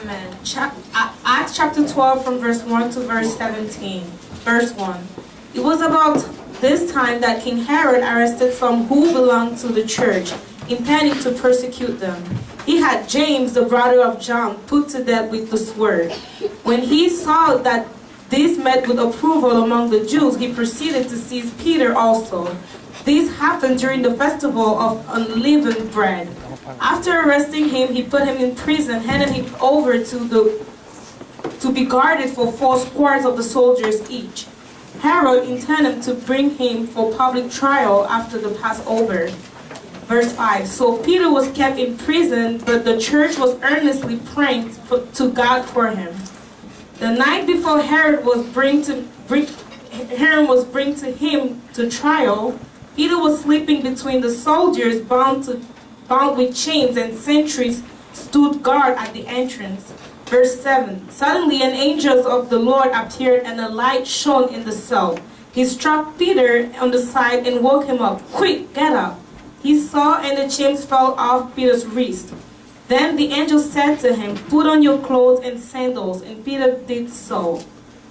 Amen. Acts chapter 12 from verse 1 to verse 17. Verse 1. It was about this time that King Herod arrested some who belonged to the church, intending to persecute them. He had James, the brother of John, put to death with the sword. When he saw that this met with approval among the Jews, he proceeded to seize Peter also. This happened during the festival of unleavened bread. After arresting him, he put him in prison, handed him over to be guarded for 4 squads of the soldiers each. Herod intended to bring him for public trial after the Passover. Verse 5. So Peter was kept in prison, but the church was earnestly praying to God for him. The night before Herod was bring to him to trial, Peter was sleeping between the soldiers, bound with chains, and sentries stood guard at the entrance. Verse 7. Suddenly an angel of the Lord appeared, and a light shone in the cell. He struck Peter on the side and woke him up. "Quick, get up." He saw, and the chains fell off Peter's wrist. Then the angel said to him, "Put on your clothes and sandals," and Peter did so.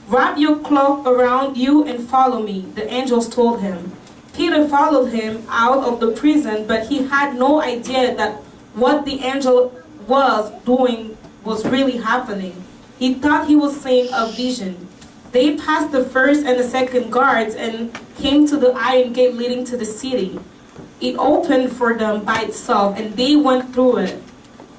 "Wrap your cloak around you and follow me," the angels told him. Peter followed him out of the prison, but he had no idea that what the angel was doing was really happening. He thought he was seeing a vision. They passed the first and the second guards and came to the iron gate leading to the city. It opened for them by itself, and they went through it.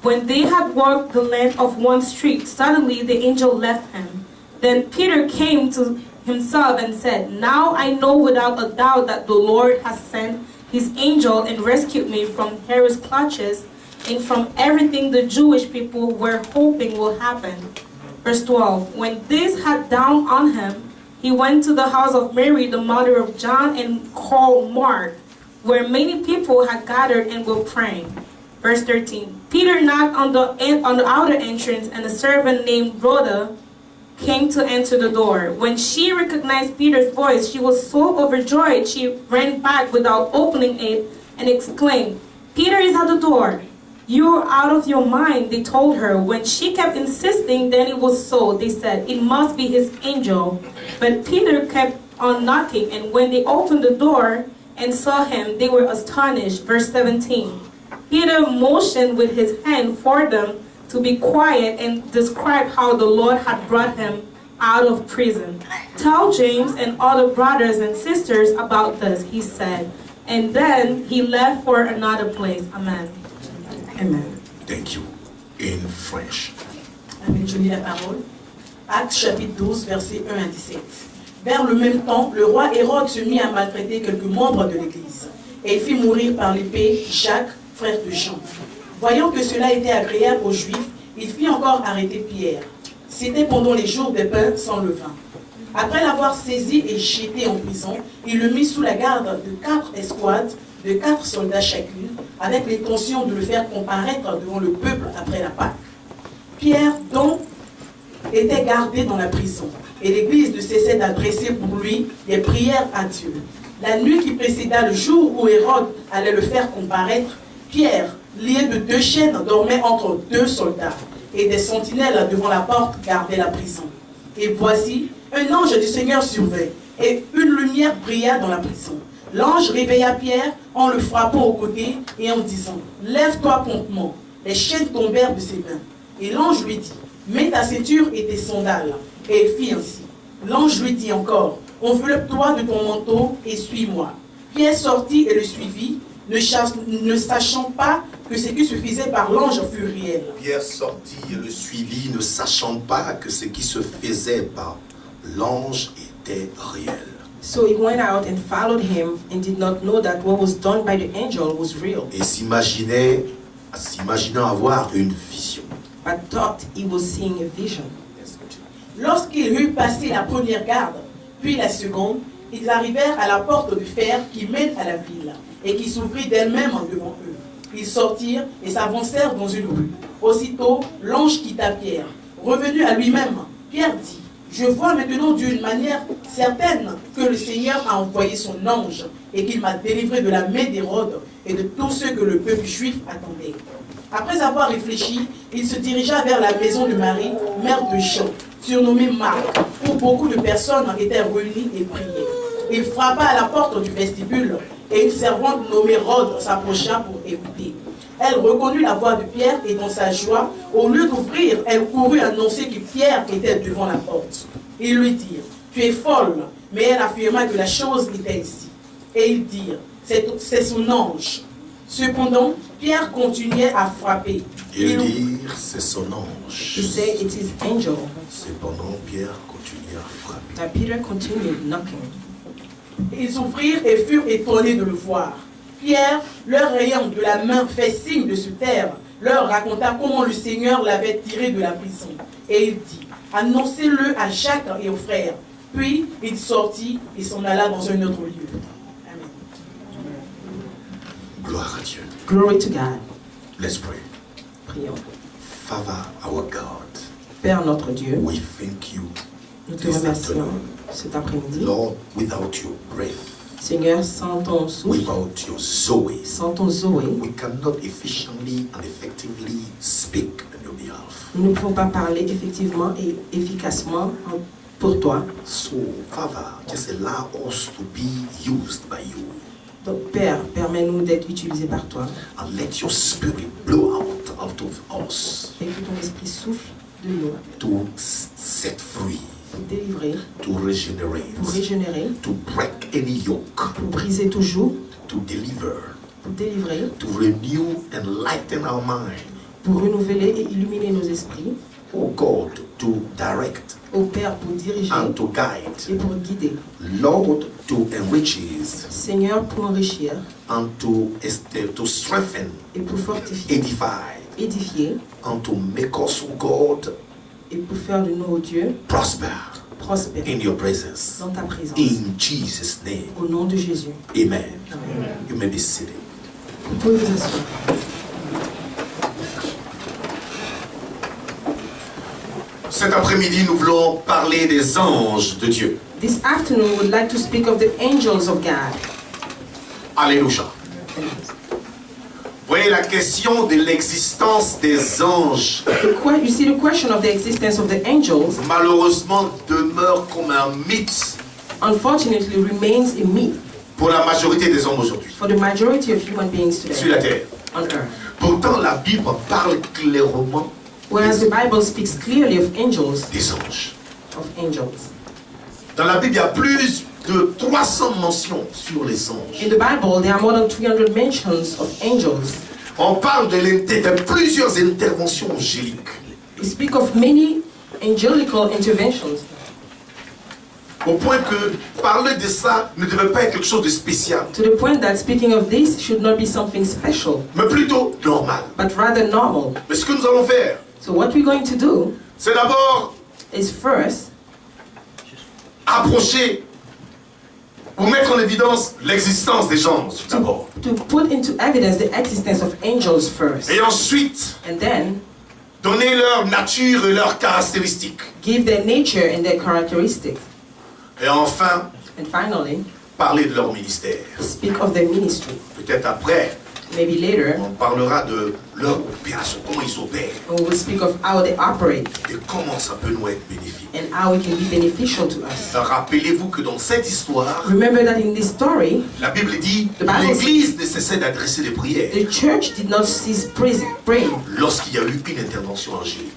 When they had walked the length of one street, suddenly the angel left him. Then Peter came to himself and said, "Now I know without a doubt that the Lord has sent his angel and rescued me from Herod's clutches and from everything the Jewish people were hoping will happen." Verse 12. When this had dawned on him, he went to the house of Mary, the mother of John, and called Mark, where many people had gathered and were praying. Verse 13. Peter knocked on the outer entrance, and a servant named Rhoda came to answer the door. When she recognized Peter's voice, she was so overjoyed she ran back without opening it and exclaimed, "Peter is at the door." "You're out of your mind," they told her. When she kept insisting, then it was so. They said, "It must be his angel." But Peter kept on knocking, and when they opened the door and saw him, they were astonished. Verse 17. Peter motioned with his hand for them to be quiet and described how the Lord had brought him out of prison. "Tell James and other brothers and sisters about this," he said. And then he left for another place. Amen. Amen. Thank you. In French. Amen. Je lis la parole. Actes chapitre 12, versets 1 à 17. Vers le même temps, le roi Hérode se mit à maltraiter quelques membres de l'Église. Et il fit mourir par l'épée Jacques, frère de Jean. Voyant que cela était agréable aux Juifs, il fit encore arrêter Pierre. C'était pendant les jours des pains sans levain. Après l'avoir saisi et jeté en prison, il le mit sous la garde de 4 escouades, de 4 soldats chacune, avec l'intention de le faire comparaître devant le peuple après la Pâque. Pierre, donc, était gardé dans la prison, et l'Église ne cessait d'adresser pour lui des prières à Dieu. La nuit qui précéda le jour où Hérode allait le faire comparaître, Pierre, lié de 2 chaînes, dormait entre 2 soldats, et des sentinelles devant la porte gardaient la prison. Et voici, un ange du Seigneur survint, et une lumière brilla dans la prison. L'ange réveilla Pierre en le frappant au côté et en disant, « Lève-toi promptement. » Les chaînes tombèrent de ses mains. Et l'ange lui dit, « Mets ta ceinture et tes sandales. » Et il fit ainsi. L'ange lui dit encore, « Enveloppe-toi de ton manteau et suis-moi. » Pierre sortit et le suivit, ne sachant pas que ce qui se faisait par l'ange fut réel. Pierre sortit et le suivit, ne sachant pas que ce qui se faisait par l'ange était réel. So he went out and followed him and did not know that what was done by the angel was real, Et s'imaginant avoir une vision. but thought he was seeing a vision. Lorsqu'il eut passé la première garde, puis la seconde, ils arrivèrent à la porte de fer qui mène à la ville et qui s'ouvrit d'elle-même devant eux. Ils sortirent et s'avancèrent dans une rue. Aussitôt, l'ange quitta Pierre. Revenu à lui-même, Pierre dit, « Je vois maintenant d'une manière certaine que le Seigneur a envoyé son ange et qu'il m'a délivré de la main d'Hérode et de tous ceux que le peuple juif attendait. » Après avoir réfléchi, il se dirigea vers la maison de Marie, mère de Jean, surnommée Marc, où beaucoup de personnes étaient réunies et priaient. Il frappa à la porte du vestibule et une servante nommée Rhode s'approcha pour écouter. Elle reconnut la voix de Pierre et dans sa joie, au lieu d'ouvrir, elle courut annoncer que Pierre était devant la porte. Ils lui dirent, « Tu es folle !» Mais elle affirma que la chose était ici. Et ils dirent, « C'est son ange. » Cependant, Pierre continuait à frapper. Ils dirent, c'est son ange. He said, "It is angel." Cependant, Pierre continuait à frapper. Now Peter continued knocking. Ils ouvrirent et furent étonnés de le voir. Pierre, leur ayant de la main fait signe de se taire, leur raconta comment le Seigneur l'avait tiré de la prison. Et il dit, annoncez-le à Jacques et aux frères. Puis il sortit et s'en alla dans un autre lieu. Amen. Gloire à Dieu. Glory to God. Let's pray. Prions. Father, our God, Père notre Dieu, we thank you nous te this remercions afternoon. cet après-midi. Lord, without your breath, Seigneur, sans ton souffle, without your Zoe, sans ton Zoé, we cannot efficiently and effectively speak on your behalf. nous ne pouvons pas parler effectivement et efficacement pour toi. So, Father, just allow us to be used by you Donc Père, permets-nous d'être utilisés par toi and let your spirit blow out of us et que ton esprit souffle de nous to set free, pour délivrer, to regenerate, pour régénérer, to break any yoke, pour briser tout joug, to deliver, pour délivrer, to renew and lighten our mind. pour renouveler et illuminer nos esprits. Oh God, to direct Au Père, pour diriger and to guide. et pour guider. Lord, to enrich us Seigneur, pour enrichir and to strengthen, et pour fortifier, edify, édifier and to make us, oh God, et pour faire de nous, ô Dieu, prosper prospérer in your presence. dans ta présence. In Jesus' name, Au nom de Jésus. amen. Amen. You may be seated. Vous pouvez vous asseoir. Cet après-midi, nous voulons parler des anges de Dieu. This afternoon, we would like to speak of the angels of God. Alléluia. Voyez la question de l'existence des anges, You see, the question of the existence of the angels, malheureusement, demeure comme un mythe unfortunately, remains a myth pour la majorité des hommes aujourd'hui for the majority of human beings sur la today terre. on earth. Pourtant, la Bible parle clairement Whereas the Bible speaks clearly of angels, des anges. Dans la Bible, il y a plus de 300 mentions sur les anges. In the Bible, there are more than 300 mentions of angels. On parle de plusieurs interventions angéliques. We speak of many angelical interventions, Au point que parler de ça ne devait pas être quelque chose de spécial, to the point that speaking of this should not be something special, mais plutôt normal. but rather normal. Mais ce que nous allons faire, So what we're going to do c'est d'abord is first approcher ou mettre en évidence l'existence des anges d'abord. to put into evidence the existence of angels first, Et ensuite, and then donner leur nature et leurs caractéristiques. give their nature and their characteristics. Et enfin, And finally, parler de leur ministère. speak of their ministry. Peut-être après, Maybe later, on parlera de leur opération, comment ils opèrent we will speak of how they operate et comment ça peut nous être bénéfique. and how it can be beneficial to us. Rappelez-vous que dans cette histoire, Remember that in this story, la Bible dit The Bible- l'Église ne cessait d'adresser des prières the church did not cease praying lorsqu'il y a eu une intervention angélique.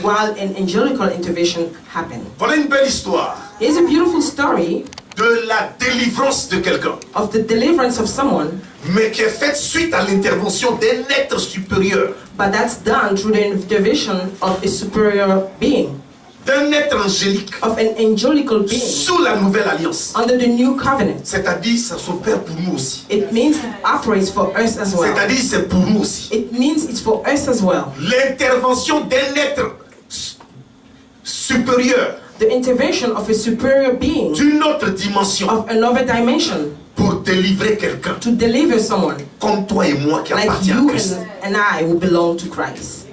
while an angelical intervention happened. Voilà une belle histoire Here's a beautiful story de la délivrance de quelqu'un, of the deliverance of someone, mais qui est faite suite à l'intervention d'un être supérieur, but that's done through the intervention of a superior being, d'un être angélique of an angelical being sous la nouvelle alliance. under the new covenant. C'est-à-dire, ça s'opère pour nous aussi. It means it operates for us as well. C'est-à-dire, c'est pour nous aussi. It means it's for us as well. L'intervention d'un être supérieur, The intervention of a superior being d'une autre dimension, of another dimension pour délivrer quelqu'un, to deliver someone comme toi et moi qui like appartient à you Christ. and I who belong to Christ.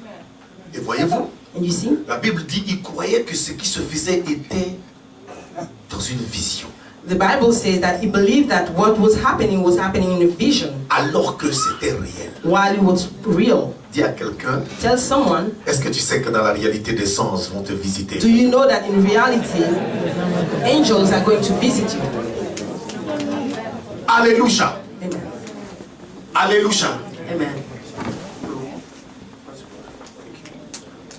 Et voyez-vous, And you see, la Bible dit qu'il croyait que ce qui se faisait était dans une vision. the Bible says that he believed that what was happening in a vision. alors que c'était réel. while it was real. Dis à quelqu'un, Tell someone, est-ce que tu sais que dans la réalité des anges vont te visiter? do you know that in reality, angels are going to visit you? Alléluia. Amen. Alléluia. Amen.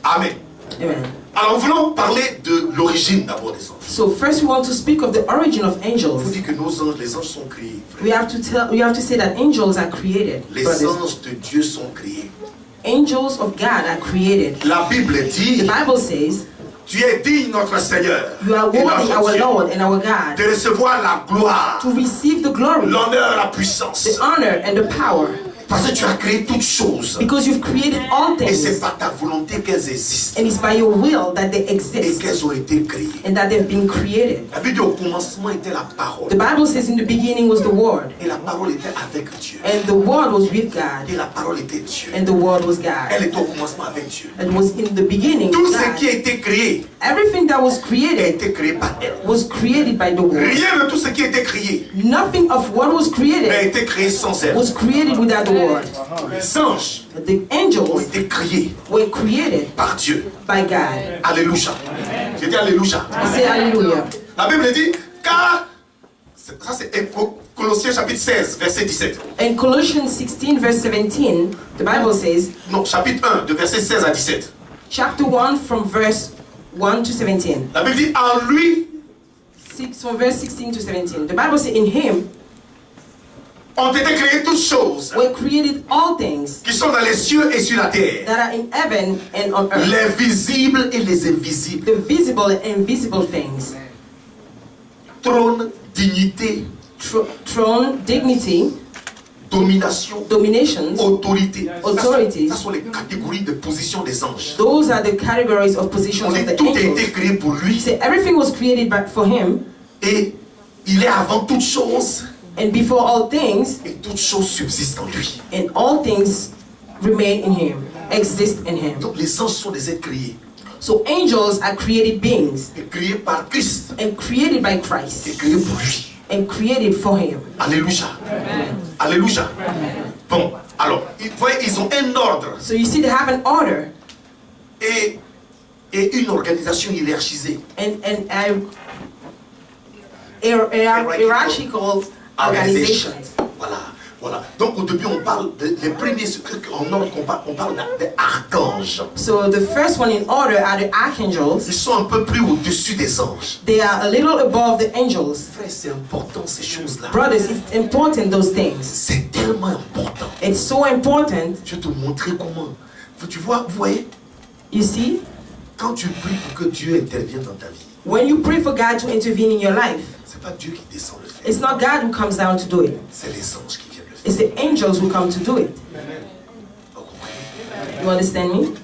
Amen. Amen. Alors, voulons parler de l'origine d'abord des anges. So first we want to speak of the origin of Il faut angels. dire que nos anges, les anges sont créés. We have to say that angels are created. Les brothers. anges de Dieu sont créés. Angels of God are created. La Bible The dit, Bible says, tu es digne, notre Seigneur, you are et worthy, notre our Dieu, Lord and our God, de recevoir la gloire, to receive the glory, l'honneur, la puissance. the honor, and the power. Parce que tu as créé toutes choses. Because you've created all Et c'est things, par ta volonté qu'elles existent and it's by your will that they et exist qu'elles ont été créées. and that they've been created. La Bible dit au commencement était la parole. The Bible says in the beginning was the Word, Et la parole était avec Dieu. and the Word was with God, Et la parole était Dieu. and the Word was God. Elle était au commencement avec Dieu. It was in the beginning Tout with ce qui a God. été créé Everything that was a created été créé par elle. was created by the Word. Rien de tout ce qui a été créé Nothing of what was n'a created été créé sans elle. was created without the Word. Les anges The ont angels été créés were created par Dieu. by God. Alléluia. J'ai dit Alléluia. I say hallelujah. La Bible dit, car, ça c'est Colossiens chapitre 16, verset 17. In Colossians 16 verse 17, the Bible says, Non, chapitre 1, de verset 16 à 17. chapter 1 from verse 1 to 17. La Bible dit, en lui From verse 16 to 17. The Bible says, in him ont été créées toutes choses were created all things qui sont dans les cieux et sur la terre. that are in heaven and on earth. Les visibles et les invisibles. The visible and invisible things. Trône, dignité, Throne, dignity, domination, dominations, autorité. Authorities. Ça sont les catégories de position des anges. those are the categories of On positions dit of the tout a angels. été créé pour lui Say everything was created for him, et il est avant toute chose and before all things, et toute chose subsiste en lui. and all things remain in him, exist in him. Donc les anges sont des êtres créés So angels are created beings et créés par Christ and created by et Christ créés pour lui. and created for him. Alléluia. Alléluia. Bon, alors, voyez, ils ont un ordre So you see they have an order et une organisation hiérarchisée. and hierarchical organizations. Voilà, voilà. Donc au début on parle les premiers en ordre on parle des archanges. So the first one in order are the archangels. Ils sont un peu plus au-dessus des anges. They are a little above the angels. Frère, c'est important ces choses-là. Brothers, it's important, those things. C'est tellement important. It's so important. Je vais te montrer comment. Tu vois, vous voyez, You see, quand tu pries pour que Dieu intervienne dans ta vie, when you pray for God to intervene in your life, c'est pas Dieu qui descend le faire. it's not God who comes down to do it. C'est les anges qui viennent le faire. It's the angels who come to do it. Vous comprenez? You understand me?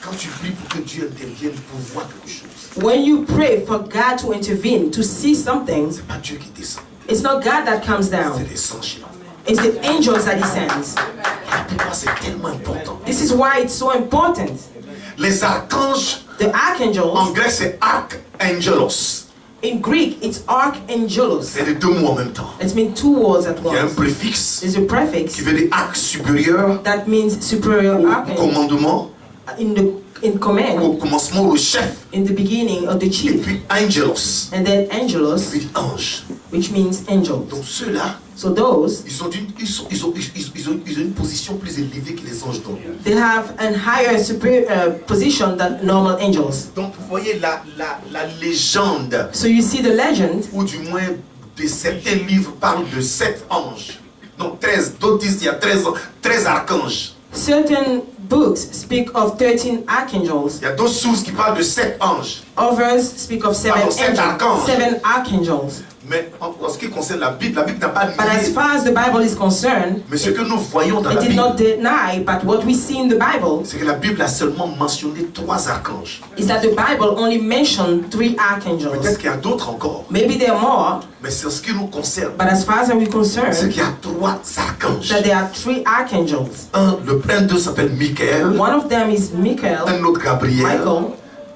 Quand tu pries pour que Dieu intervienne pour voir quelque chose, When you pray for God to intervene, to see something, c'est pas Dieu qui descend. it's not God that comes C'est down. les anges qui l'envoient. It's the angels that he sends. Pourquoi c'est tellement important? This is why it's so important. Les archanges, The en archangels, grec c'est archangelos. in Greek, it's archangelos. C'est les deux mots en même temps. It means two words at Il y a un once. préfixe There's a prefix qui veut dire arc supérieur that means superior au archangel. commandement, In au command, commencement le chef, in the beginning of the et chief, puis angelos, and then angelos, qui veut dire ange. which means angels. Donc ceux-là, So those, ils ont une position plus élevée que les anges d'ont. they have a higher superior position than normal angels. Donc vous voyez la légende, So you see the legend, ou du moins de certains livres parlent de 7 anges. Non, 13, d'autres disent qu'il y a 13 archanges. certain books speak of 13 archangels. Il y a d'autres sources qui parlent de 7 anges. Others speak of Pardon, seven archangels. 7 archangels. Mais en ce qui concerne la Bible n'a pas But as nié. far as the Bible is concerned, Mais ce que nous voyons dans it la did Bible, not deny, but what we see in the Bible c'est que la Bible a seulement mentionné 3 archanges. is that the Bible only mentioned 3 archangels. Peut-être qu'il y a d'autres encore, Maybe there are more, mais c'est en ce qui nous concerne. but as far as we're C'est concerned, qu'il y a 3 archanges. that there are 3 archangels. Le un d'eux s'appelle Michael, One of them is Michael, un autre Gabriel Michael,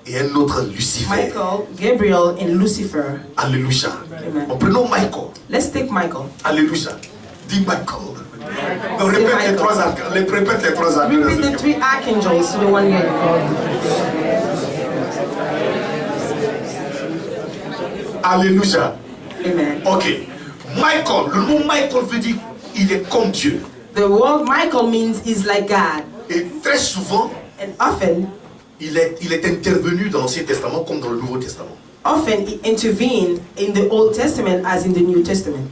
et un autre Lucifer. Gabriel, and Lucifer. Alléluia. Amen. En prenant Michael. Let's take Michael. Alléluia. Dis Michael. Donc répète les trois archanges. Répète les trois archanges. Repeat the three archangels to the one here. Alléluia. Amen. Ok. Michael, le mot Michael veut dire il est comme Dieu. The word Michael means is like God. Et très souvent, And often il est intervenu dans l'Ancien Testament comme dans le Nouveau Testament. he intervened in the Old Testament as in the New Testament.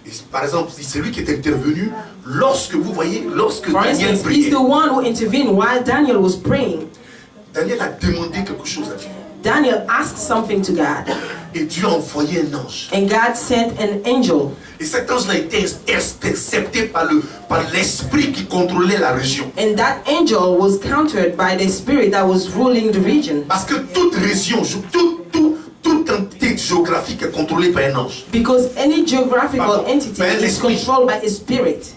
Et par exemple, c'est lui qui est intervenu lorsque vous voyez, lorsque For Daniel instance, priait. he's the one who intervened while Daniel was praying. Daniel a demandé quelque chose à Dieu. Daniel asked something to God, Et Dieu a envoyé un ange. and God sent an angel. Et cet ange-là a été intercepté par l'esprit qui contrôlait la région. And that angel was countered by the spirit that was ruling the region. Parce que toute région, toute entité géographique est contrôlée par un ange. Because any geographical Pardon. entity Par un is esprit. controlled by a spirit.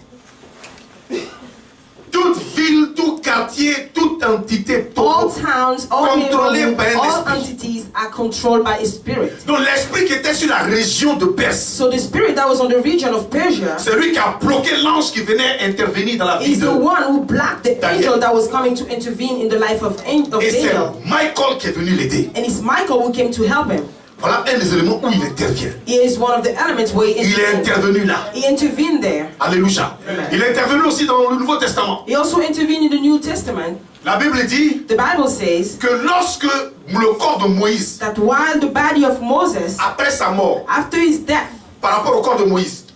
Toute ville, tout quartier, toute entité, All towns, all Contrôlé neighborhoods, par un all esprit. entities are controlled by a spirit. Donc l'esprit qui était sur la région de Perse, So the spirit that was on the region of Persia c'est lui qui a bloqué l'ange qui venait intervenir dans la vie is the de... one who blocked the Daniel. angel that was coming to intervene in the life of Et c'est Daniel. Michael qui est venu l'aider. And it's Michael who came to help him. Voilà un des éléments où il intervient. He is one of the elements where he Il est intervened. intervenu là. He intervened there. Alléluia. Il est intervenu aussi dans le Nouveau Testament. He also intervened in the New Testament. La Bible dit The Bible says que lorsque le corps de Moïse, that while the body of Moses, après sa mort, after his death, par rapport au corps de Moïse,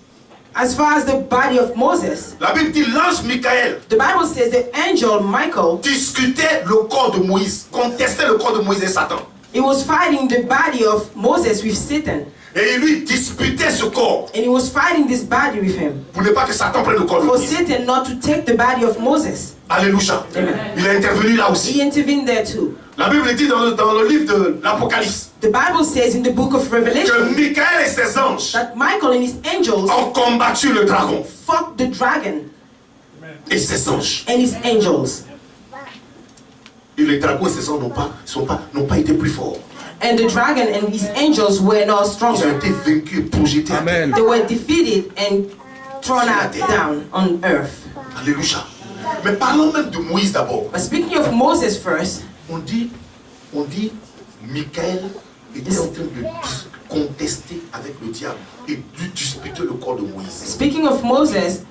as far as the body of Moses, la Bible dit l'ange Michael the Bible says the angel Michael, discutait le corps de Moïse, contestait le corps de Moïse et Satan. he was fighting the body of Moses with Satan. Et il lui disputait ce corps And he was fighting this body with him. pour ne pas que Satan prenne le corps de For Moïse. Satan not to take the body of Moses. Alléluia. Amen. Il est intervenu là He aussi. intervened there too. La Bible dit dans le livre de l'Apocalypse The Bible says in the book of que Revelation Michael et ses anges that Michael and his angels ont combattu le dragon fought the dragon et ses anges. and his angels. Et les dragons et ses anges n'ont pas été plus forts. And the dragon and his angels were not Ils ont stronger. été vaincus et projetés à terre. They were defeated and thrown out down on earth. Alléluia. Mais parlons même de Moïse d'abord. But speaking of Moses first, On dit, Michael était en train de contester avec le diable et de disputer le corps de Moïse. speaking of Moses,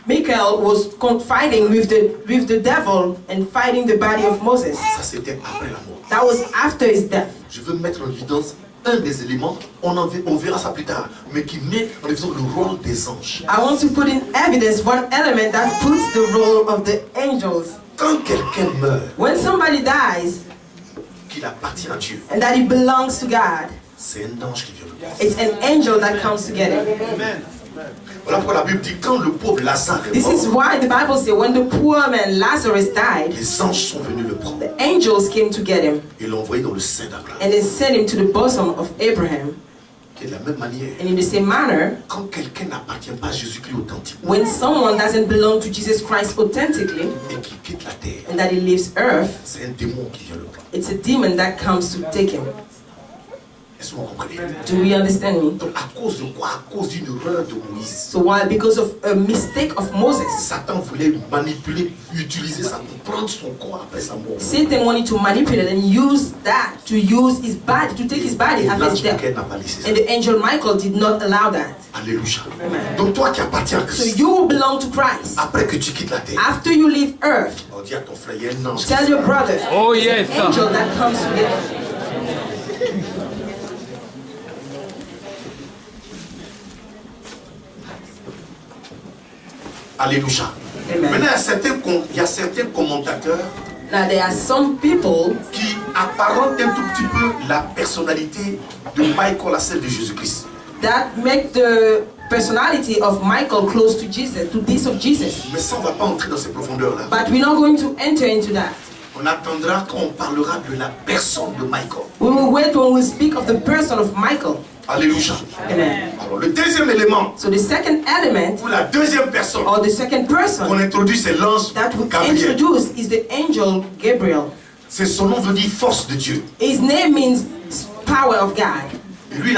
Michael was fighting with the devil and fighting the body of Moses. Ça c'était après la mort. That was after his death. Je veux mettre en évidence un des éléments, on verra ça plus tard, mais qui met en évidence le rôle des anges. I want to put in evidence one element that puts the role of the angels. Quand quelqu'un meurt, When somebody dies qu'il appartient à Dieu, and that it belongs to God, c'est un ange qui vient le prendre. it's an angel that comes to get him. Voilà pourquoi la Bible dit quand le pauvre Lazare est This is mort, why the Bible says when the poor man Lazarus died, les anges sont venus le prendre the angels came to get him et l'ont envoyé dans le sein d'Abraham. and they sent him to the bosom of Abraham. Et de la même manière, And in the same manner, quand quelqu'un n'appartient pas à Jésus-Christ authentiquement when someone doesn't belong to Jesus Christ authentically et qu'il quitte la terre, and that he leaves earth, c'est un démon qui vient le prendre. it's a demon that comes to take him. Est-ce que vous comprenez? Do we understand me? Donc à cause de quoi? À cause d'une erreur de Moïse. So why? Because of a mistake of Moses. Satan voulait manipuler, utiliser ça pour prendre son corps après sa mort. Satan wanted to manipulate and use that to use his body, to take his body Et after his l'ange death. Michael n'a pas laissé ça. And the angel Michael did not allow that. Alléluia. Amen. Donc toi qui appartiens à So Christ, you will belong to Christ. après que tu quittes la terre, After you leave earth, on dit à ton frère, il y a un ange. tell your brother, Oh yes. an angel that comes to get him. Alléluia. Amen. Maintenant, il y a certains commentateurs Now there are some people qui apparentent un tout petit peu la personnalité de Michael à celle de Jésus-Christ. that make the personality of Michael close to Jesus, to this of Jesus. Mais ça, on ne va pas entrer dans ces profondeurs-là. But we're not going to enter into that. On attendra quand on parlera de la personne de Michael. We will wait when we speak of the person of Michael. Alléluia. Amen. Alors, le deuxième élément, So the second element, ou la deuxième personne or the second qu'on person introduit, c'est l'ange that we Gabriel. introduce is the angel Gabriel. C'est son nom veut dire force de Dieu. His name means power of God. Et lui,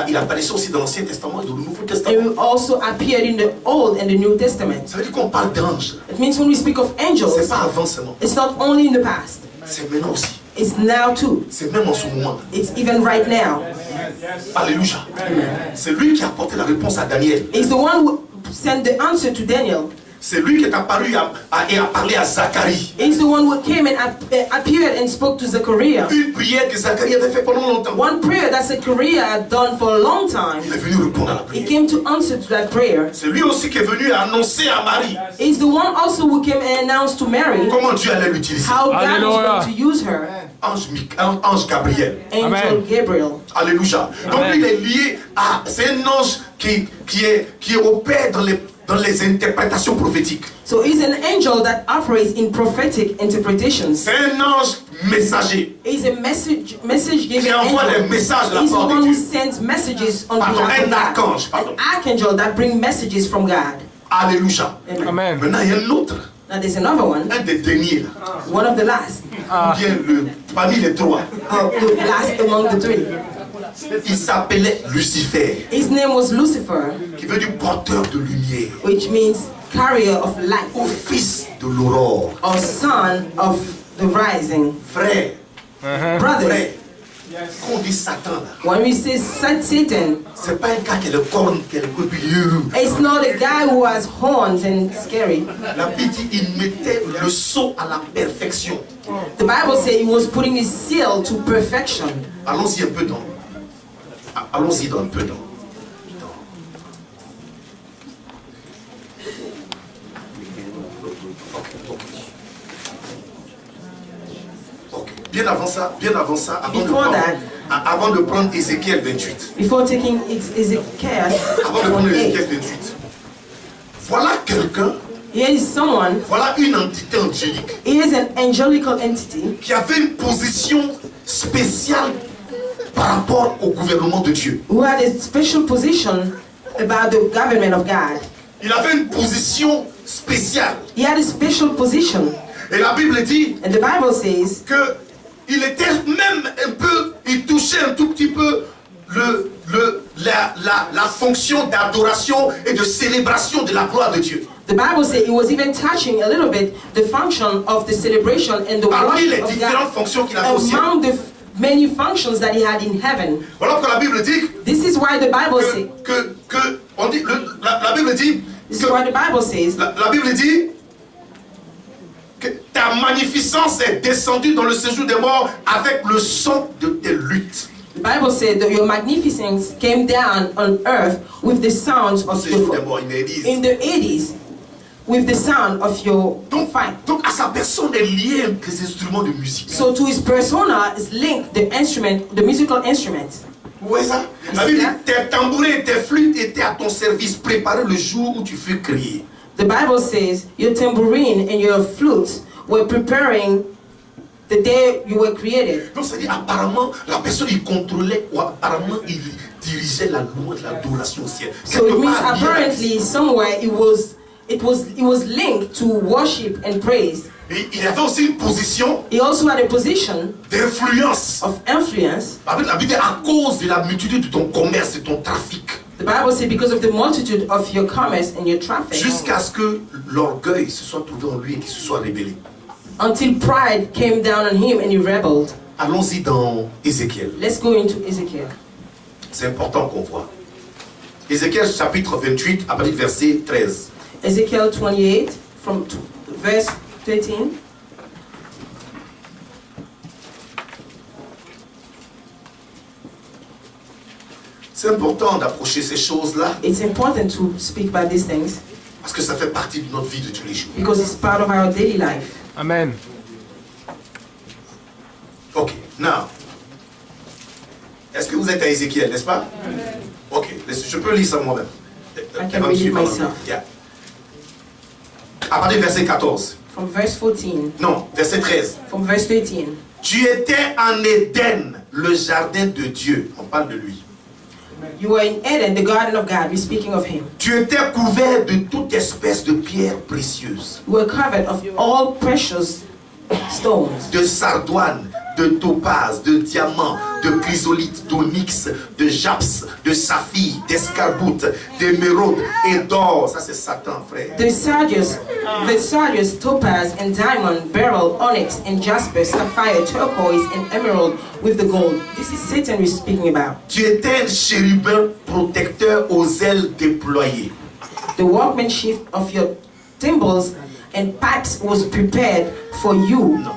il apparaissait aussi dans l'Ancien Testament et dans le Nouveau And Testament. he also appeared in the Old and the New Testament. Ça veut dire qu'on parle d'anges. It means when we speak of C'est angels, pas avant seulement. it's not only in the past, C'est maintenant aussi. it's now too. C'est même en ce moment. It's even right now. Alléluia. C'est lui qui a apporté la réponse à Daniel. It's the one who sent the answer to Daniel. C'est lui qui est apparu et a parlé à Zacharie. He's the one who came and appeared and spoke to Zechariah. Une prière que Zacharie avait fait pendant longtemps. One prayer that Zechariah had done for a long time. Il est venu répondre à la He prière. came to answer to that prayer. C'est lui aussi qui est venu annoncer à Marie He's the one also who came and announced to Mary comment Dieu allait l'utiliser. how God was Hallelujah. going to use her. Ange Gabriel. Angel Amen. Gabriel. Alléluia. Donc Amen. lui, il est lié à... C'est un ange qui opère dans les interprétations prophétiques. So he's an angel that operates in prophetic interpretations. C'est un ange messager He's a message qui giving envoie des angel. messages de la He's the part one de who Dieu. sends messages on Pardon, behalf of un God. archange, pardon. An archangel that brings messages from God. Alléluia. Amen. Amen. Maintenant, il y a un autre, Now there's another one, un des derniers là. one of the last, Ou bien parmi les trois. the last among the three. Il s'appelait Lucifer, His name was Lucifer, qui veut dire porteur de lumière, which means carrier of light, ou fils de l'aurore. or son of the rising. Frère, Brothers, frère. Quand on dit Satan là, when we say Satan, c'est pas un gars qui a le corne, qui a le copilleux. it's not a guy who has horns and scary. La Bible dit il mettait le sceau à la perfection. The Bible says he was putting his seal to perfection. Allons-y un peu dans. Allons-y dans un peu dans. Ok. Bien avant ça, Before avant de prendre Ézéchiel 28. Before taking Ezekiel Avant de prendre 28, Ézéchiel 28. Voilà quelqu'un, here is someone, voilà une entité angélique he is an angelical entity qui avait une position spéciale par rapport au gouvernement de Dieu. who had a special position about the government of God. Il avait une position spéciale. He had a special position, Et la Bible dit and the Bible says que il était même un peu, il touchait un tout petit peu la fonction d'adoration et de célébration de la gloire de Dieu. the Bible says he was even touching a little bit the function of the celebration and the Parmi les worship of différentes God fonctions qu'il avait au ciel. among the many functions that he had in heaven. Voilà pourquoi la Bible dit This is why the Bible says. la Bible dit This is why the Bible says. la Bible dit que ta magnificence est descendue dans le séjour des morts avec le son de tes luttes. The Bible said that your magnificence came down on earth with the sounds of Séjour des your morts, ils me disent. in the 80s with the sound of your fight. Donc à sa personne est liée les instruments de musique. So to his persona is linked the instrument, the musical instruments. Vous voyez ça? La Bible dit tes tambourins et tes flûtes étaient à ton service, préparés le jour où tu fus créé. The Bible says your tambourine and your flutes were preparing the day you were created. Donc c'est-à-dire apparemment la personne il contrôlait ou apparemment il dirigeait la louange, l'adoration au ciel. So it Quelque means part, apparently somewhere it was linked to worship and praise. Et il avait aussi une position He also had a position d'influence. of influence. La Bible dit à cause de la multitude de ton commerce et ton trafic, The Bible says because of the multitude of your commerce and your traffic, jusqu'à ce que l'orgueil se soit trouvé en lui et qu'il se soit révélé. until pride came down on him and he rebelled. Allons-y dans Ézéchiel. Let's go into Ezekiel. C'est important qu'on voit. Ézéchiel chapitre 28 à partir du verset 13. Ezekiel 28 from verse 13. C'est important d'approcher ces choses-là It's important to speak about these things parce que ça fait partie de notre vie de tous les jours. because it's part of our daily life. Amen. Ok, now. Est-ce que vous êtes à Ézéchiel, n'est-ce pas? Ok, je peux lire ça moi-même. I can read it myself. Yeah. À partir du verset 14. From verse 14, Non, verset 13. from verse 13. Tu étais en Éden, le jardin de Dieu. On parle de lui. You were in Eden, the garden of God. We're speaking of him. Tu étais couvert de toute espèce de pierres précieuses, You were covered of all precious stones, de sardoine, de topaz, de diamant, de chrysolite, d'onyx, de japs, de saphir, d'escarboucle, d'émeraude et d'or. Ça c'est Satan, frère. The sardius, topaz, and diamond, beryl, onyx, and jasper, sapphire, turquoise, and emerald with the gold. This is Satan we're speaking about. Tu étais un chérubin protecteur aux ailes déployées. The workmanship of your timbrels and pipes was prepared for you. Non.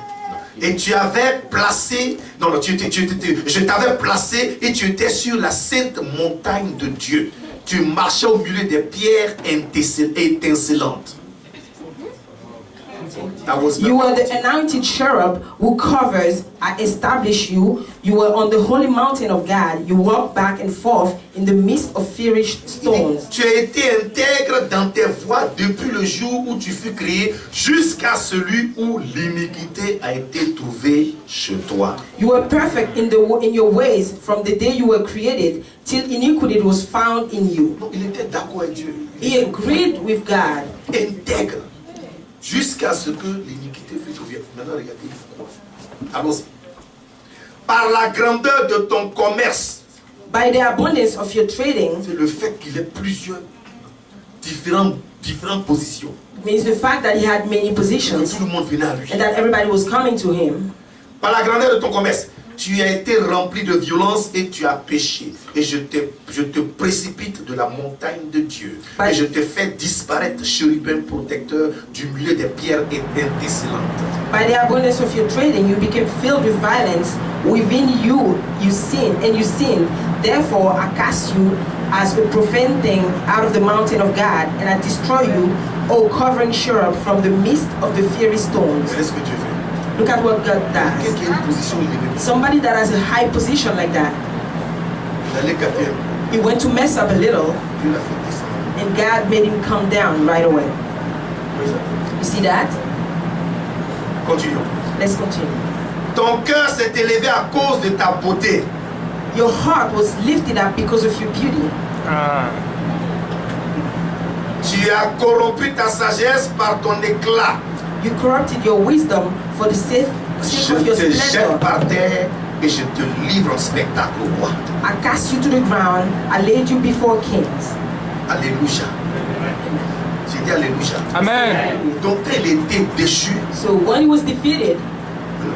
Et tu avais placé, je t'avais placé et tu étais sur la sainte montagne de Dieu. Tu marchais au milieu des pierres étincelantes. You were the anointed cherub who covers, I establish you. You were on the holy mountain of God. You walked back and forth in the midst of fiery stones. Tu as été intègre dans tes voies depuis le jour où tu fus créé jusqu'à celui où l'iniquité a été trouvée chez toi. You were perfect in your ways from the day you were created till iniquity was found in you. Donc, il était d'accord avec Dieu. He agreed with God. Intègre. Jusqu'à ce que l'iniquité fût trouvée. Maintenant, regardez. Allons-y. Par la grandeur de ton commerce. By the abundance of your trading. C'est le fait qu'il ait plusieurs différentes positions. Means the fact that he had many positions. Tout le monde venait à lui. And that everybody was coming to him. Par la grandeur de ton commerce. Tu as été rempli de violence et tu as péché. Et je te précipite de la montagne de Dieu. Et je te fais disparaître, chérubin protecteur, du milieu des pierres étincelantes. By the abundance of your trading, you became filled with violence. Within you, you sinned. Therefore, I cast you as a profane thing out of the mountain of God, and I destroy you, O covering cherub, from the midst of the fiery stones. C'est ce que Dieu fait. Look at what God does. Quelqu'un qui a une position élevée. Somebody that has a high position like that, Il allait capter. he went to mess up a little, Dieu l'a fait descendre. and God made him come down right away. You see that? Continuons. Let's continue. Ton cœur s'est élevé à cause de ta beauté. Your heart was lifted up because of your beauty. Tu as corrompu ta sagesse par ton éclat. You corrupted your wisdom for the sake Je of your te jette splendor. par terre et je te livre en spectacle au roi. I cast you to the ground. I laid you before kings. Alléluia. J'ai dit Alléluia. Amen. Donc quand il était déchu, So when he was defeated,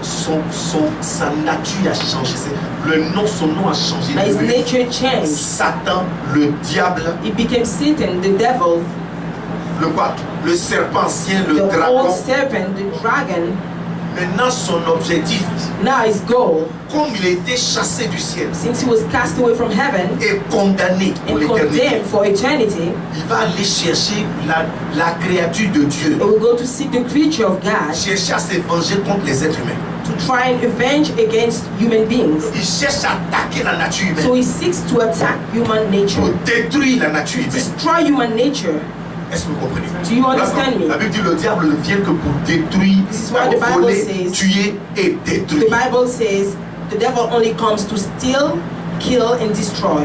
sa nature a changé. Son nom a changé. his nature changed. Satan, le diable, He became Satan, the devil, le quoi? Le serpent ancien, le the dragon. old serpent, the dragon. Maintenant son objectif, Now his goal, comme il a été chassé du ciel since he was cast away from heaven et condamné pour and l'éternité, condemned for eternity, il va aller chercher la créature de Dieu, he will go to seek the creature of God chercher à se venger contre les êtres humains. to try and avenge against human beings. Il cherche à attaquer la nature So humaine, he seeks to attack human nature, pour détruire la nature humaine. destroy human nature. Est-ce que vous comprenez? Do you understand me? La Bible dit le diable ne vient que pour détruire, This is why the Bible voler, says- tuer et The détruire. Bible says the devil only comes to steal, kill, and destroy.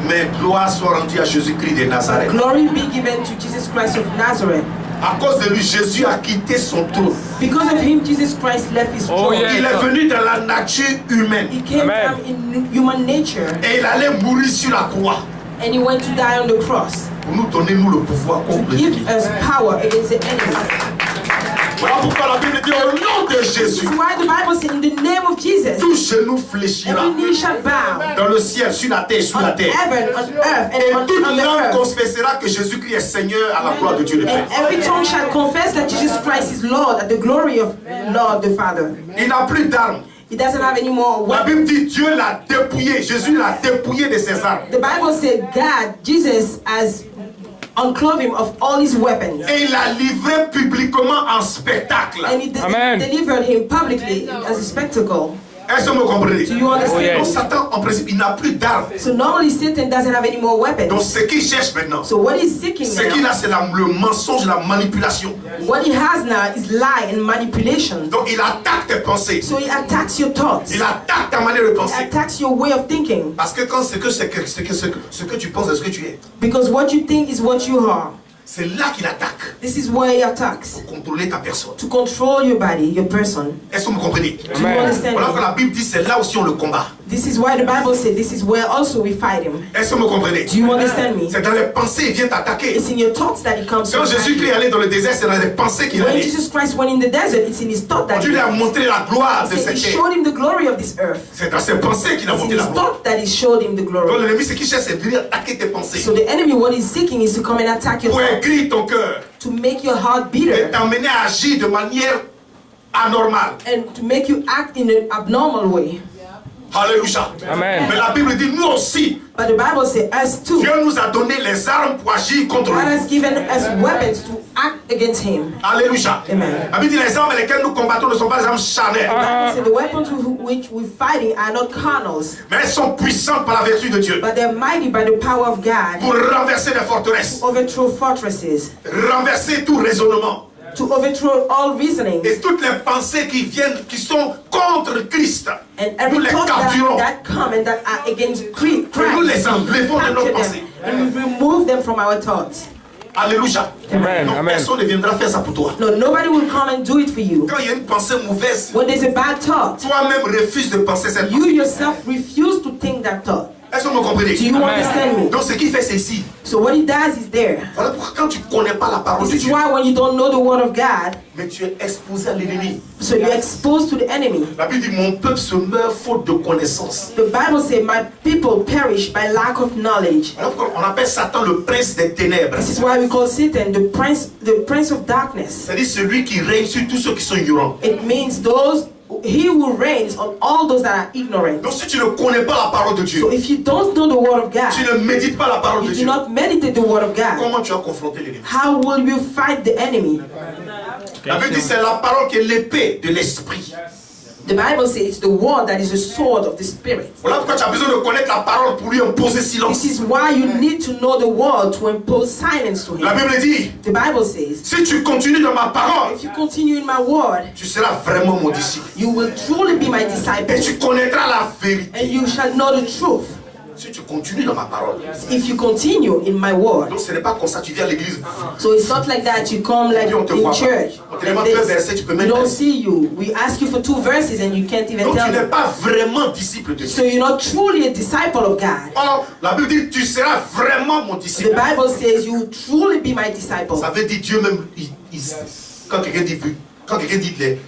Mais gloire soit rendue à Jésus-Christ de Nazareth. Glory be given to Jesus Christ of Nazareth. À cause de lui, Jésus a quitté son trône. Because of him, Jesus Christ left his Oh, throne. yeah. Il est venu dans la nature humaine He came Amen. down in human nature, et il allait mourir sur la croix and he went to die on the cross pour nous donner le pouvoir to contre give l'ennemi. us power against the enemy. Voilà pourquoi la Bible dit au nom de Jésus, That's why the Bible says, in the name of Jesus, tout genou fléchira every knee shall bow dans le ciel, sur la terre, sous on la terre. heaven, on earth, Et and toute on the langue earth. confessera que Jésus-Christ est Seigneur à la gloire de Dieu le Père. And every tongue shall confess that Jesus Christ is Lord at the glory of Lord the Father. Il n'a plus d'armes. He doesn't have any more La weapons. Bible dit Dieu l'a dépouillé, Jésus l'a dépouillé de ses armes. The Bible said God, Jesus, has unclothed him of all his weapons. Et il l'a livré publiquement en spectacle. And he Amen. delivered him publicly as a spectacle. Est-ce que vous comprenez? Do you understand? Oh, yes. Donc Satan, en principe, il n'a plus d'armes. So normally Satan doesn't have any more Donc weapons. ce qu'il cherche maintenant, So what he's seeking ce qu'il now, a, c'est le mensonge, la manipulation. what he has now is lie and manipulation. Donc il attaque tes pensées. So he attacks your thoughts. Il attaque ta manière de He penser. attacks your way of thinking. Parce que quand ce que tu penses, c'est ce que tu es. Because what you think is what you are. C'est là qu'il attaque This is where he attacks. pour contrôler ta personne. To control your body, your person. Est-ce que vous comprenez? Do you understand Voilà que me? la Bible dit c'est là aussi on le combat. This is why the Bible said this is where also we fight him. Est-ce que vous comprenez? Do you understand me? C'est dans les pensées qu'il vient t'attaquer. It's in your thoughts that he comes to Quand attack Jésus-Christ you. allait dans le désert, c'est dans les pensées qu'il When allait. Jesus Christ went in the desert, it's in his thought that Dieu lui a montré la gloire de he cette terre. showed him the glory of this earth. C'est dans ses pensées qu'il a It's in montré his la gloire. thought that he showed him the Donc glory. l'ennemi, ce qu'il cherche, c'est de venir attaquer tes pensées. So the enemy, what he's seeking is to come and attack your Pour thought, aigrir ton cœur. to make your heart Et bitter, t'emmener à agir de manière anormale. and to make you act in an abnormal way. Alléluia. Amen. Mais la Bible dit, nous aussi, But the Bible says us too. Dieu nous a donné les armes pour agir contre God lui. has given us weapons to act against him. Alléluia. Amen. La Bible dit, les armes avec lesquelles nous combattons ne sont pas des armes charnelles, So the weapons with which we're fighting are not carnals, mais elles sont puissantes par la vertu de Dieu but they're mighty by the power of God pour renverser les forteresses, to overthrow fortresses, renverser tout raisonnement to overthrow all reasonings, et toutes les pensées qui viennent, qui sont contre Christ. and Nous every les thought capturons. that come and that are against Christ. nous les enlevons de nos Capture pensées. them, and we remove them from our thoughts. Alléluia. Amen. Donc Amen. personne ne viendra faire ça pour toi. No, nobody will come and do it for you. Quand il y a une pensée mauvaise, When there's a bad thought, toi-même refuses de penser cette you pensée. yourself refuse to think that thought. Est-ce que vous me comprenez? Do you understand me? Donc ce qu'il fait, c'est ici. So what he does is there. Voilà pourquoi quand tu ne connais pas la parole de This is Dieu, why when you don't know the word of God, mais tu es exposé à l'ennemi. so you're exposed to the enemy. La Bible dit, mon peuple se meurt faute de connaissance. The Bible says, my people perish by lack of knowledge. Voilà pourquoi on appelle Satan le prince des ténèbres. This is why we call Satan the prince of darkness. C'est-à-dire celui qui règne sur tous ceux qui sont ignorants. It means he who reigns on all those that are ignorant. Donc si tu ne connais pas la parole de Dieu, So if you don't know the word of tu God, ne médites pas la parole de you do Dieu, not meditate the word of God, comment tu as confronté l'ennemi? how will you fight the enemy? La Bible dit c'est la parole qui est l'épée de l'esprit. The Bible says it's the word that is the sword of the spirit. Voilà pourquoi tu as besoin de connaître la parole pour lui imposer silence. This is why you need to know the word to impose silence to La him. Bible dit, The Bible says, si tu continues dans ma parole, if you continue in my word, tu seras vraiment mon disciple. you will truly be my Et disciple, tu connaîtras la vérité. and you shall know the truth. Si tu continues dans ma parole. If you continue in my word. Donc ce n'est pas comme ça, tu viens à l'église. So it's not like that you come like Puis on te in voit pas. church. On te Like demande deux this. versets, tu peux We même don't pas. see you. We ask you for 2 verses and you can't even Donc tu tell n'es me. pas vraiment disciple de Dieu. So you're not truly a disciple of God. Or, la Bible dit, tu seras vraiment mon The disciple. Bible says you will truly be my disciple. Ça veut dire Dieu même, quand quelqu'un dit,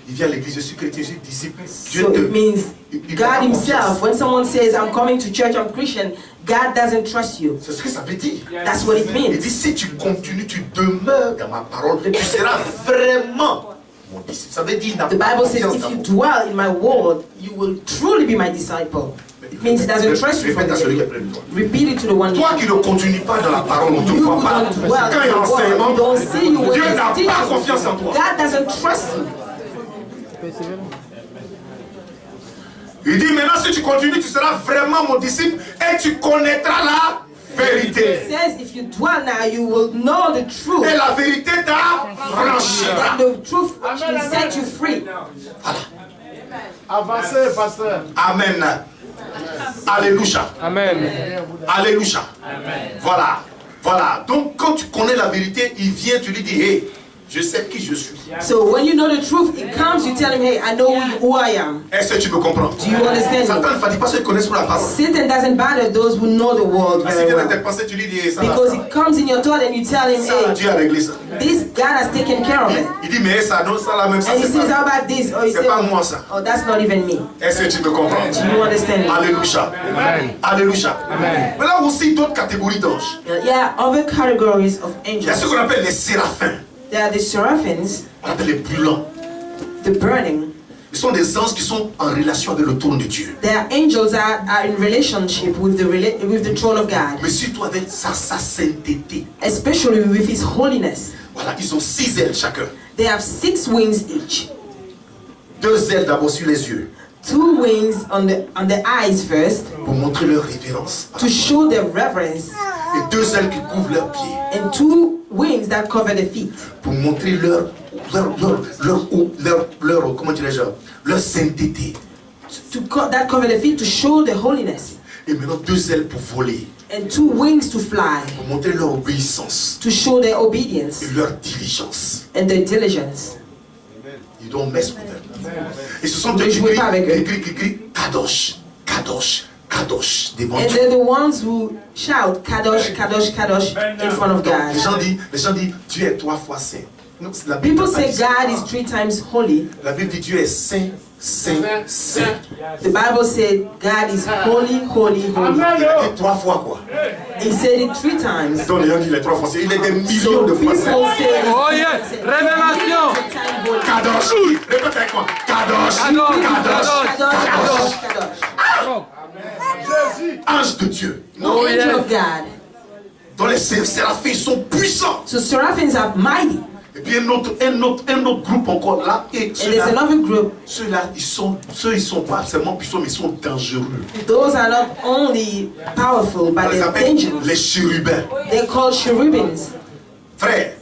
il vient à l'église, je suis chrétien, je suis disciple. Dieu So te, it means il te God rend himself, confiance. when someone says, I'm coming to church, I'm Christian, God doesn't trust you. C'est ce que ça veut dire. That's what it Il dit, means. si tu continues, tu demeures dans ma parole, tu seras vraiment mon disciple. Ça veut dire, il n'a The pas Bible says, confiance if en you moi. dwell in my word, you will truly be my disciple. It means he doesn't trust you. Répète à celui qui est From près de toi. the Repeat it to the one. Toi qui ne continues pas dans la parole, on ne te You voit who pas. don't dwell Quand il y a in the word, enseignement, we don't see you when Dieu there's n'a pas teaching. confiance en toi. God doesn't trust you. Il dit maintenant si tu continues, tu seras vraiment mon disciple et tu connaîtras la It vérité. says if you dwell now, you will know the truth. Et la vérité t'affranchira. And the truth will set you free. Avancez, pasteur. Amen. Alléluia. Amen. Alléluia. Voilà. Voilà. Donc quand tu connais la vérité, il vient, tu lui dis, hey, je sais qui je suis. So when you know the truth, it comes, you tell him, hey, I know who I am. Est-ce que tu me comprends? Do you understand Satan me? ne fatigue pas ceux qui connaissent la parole. Satan doesn't bother those who know the world Parce very qu'il vient dans tes well. pensées, tu lui dis, ça, Because ça, it comes in your thought and you tell him, ça, hey, Dieu a réglé ça. this God has taken care of it. Il dit, mais ça, non, ça là même, ça, And he c'est says, how pas, about this? Or you c'est say, pas moi ça. oh, that's not even me. Est-ce que tu me comprends? Do you understand me? Alléluia. Alléluia. Mais là aussi d'autres catégories d'anges. Yeah, other categories of Il y a ce angels. qu'on appelle les séraphins. There are the seraphims, On appelle les brûlants. the burning. Ils sont des anges qui sont en relation avec le trône de Dieu. There are angels that are in relationship with the throne of God, Mais surtout avec sa sainteté. especially with His holiness. Voilà, ils ont 6 ailes chacun. They have 6 wings each. 2 ailes d'abord sur les yeux 2 wings on the eyes first, pour montrer leur révérence. to show their reverence, Et 2 ailes qui couvrent leurs pieds and 2 wings that cover the feet, pour montrer leur comment dirais-je, leur sainteté. that cover the feet to show the holiness. Et maintenant 2 ailes pour voler. and 2 wings to fly, pour montrer leur obéissance to show their obedience et leur diligence. and their diligence. You don't mess with them. Et ce sont Ne eux jouez pas avec eux. qui crient Kadosh, Kadosh, Kadosh devant And Dieu. they're the ones who shout Kadosh, Kadosh, Kadosh in front of God. Les gens disent Dieu est 3 fois saint. Non, la Bible People n'a pas say dit ça. God is 3 times holy. La Bible dit Dieu est saint, saint, saint. The Bible said God is holy, holy, holy. Il a dit 3 fois quoi. He said it 3 times. Donc les gens disent les 3 fois. Il est des millions So de people fois say saint. Oh yes, révélation. Kadosh. Répète avec moi. Kadosh. Kadosh, Kadosh. Kadosh. Kadosh. Ange de Dieu. Oh Angel yes. of God. Dont les séraphins sont puissants. So seraphims are mighty. Et puis un autre groupe encore là. Et And there's another group. ceux-là, ils sont pas seulement puissants, mais ils sont dangereux. Those are not only powerful, but On les they're appelle dangerous. les chérubins. They're called cherubims. Frère,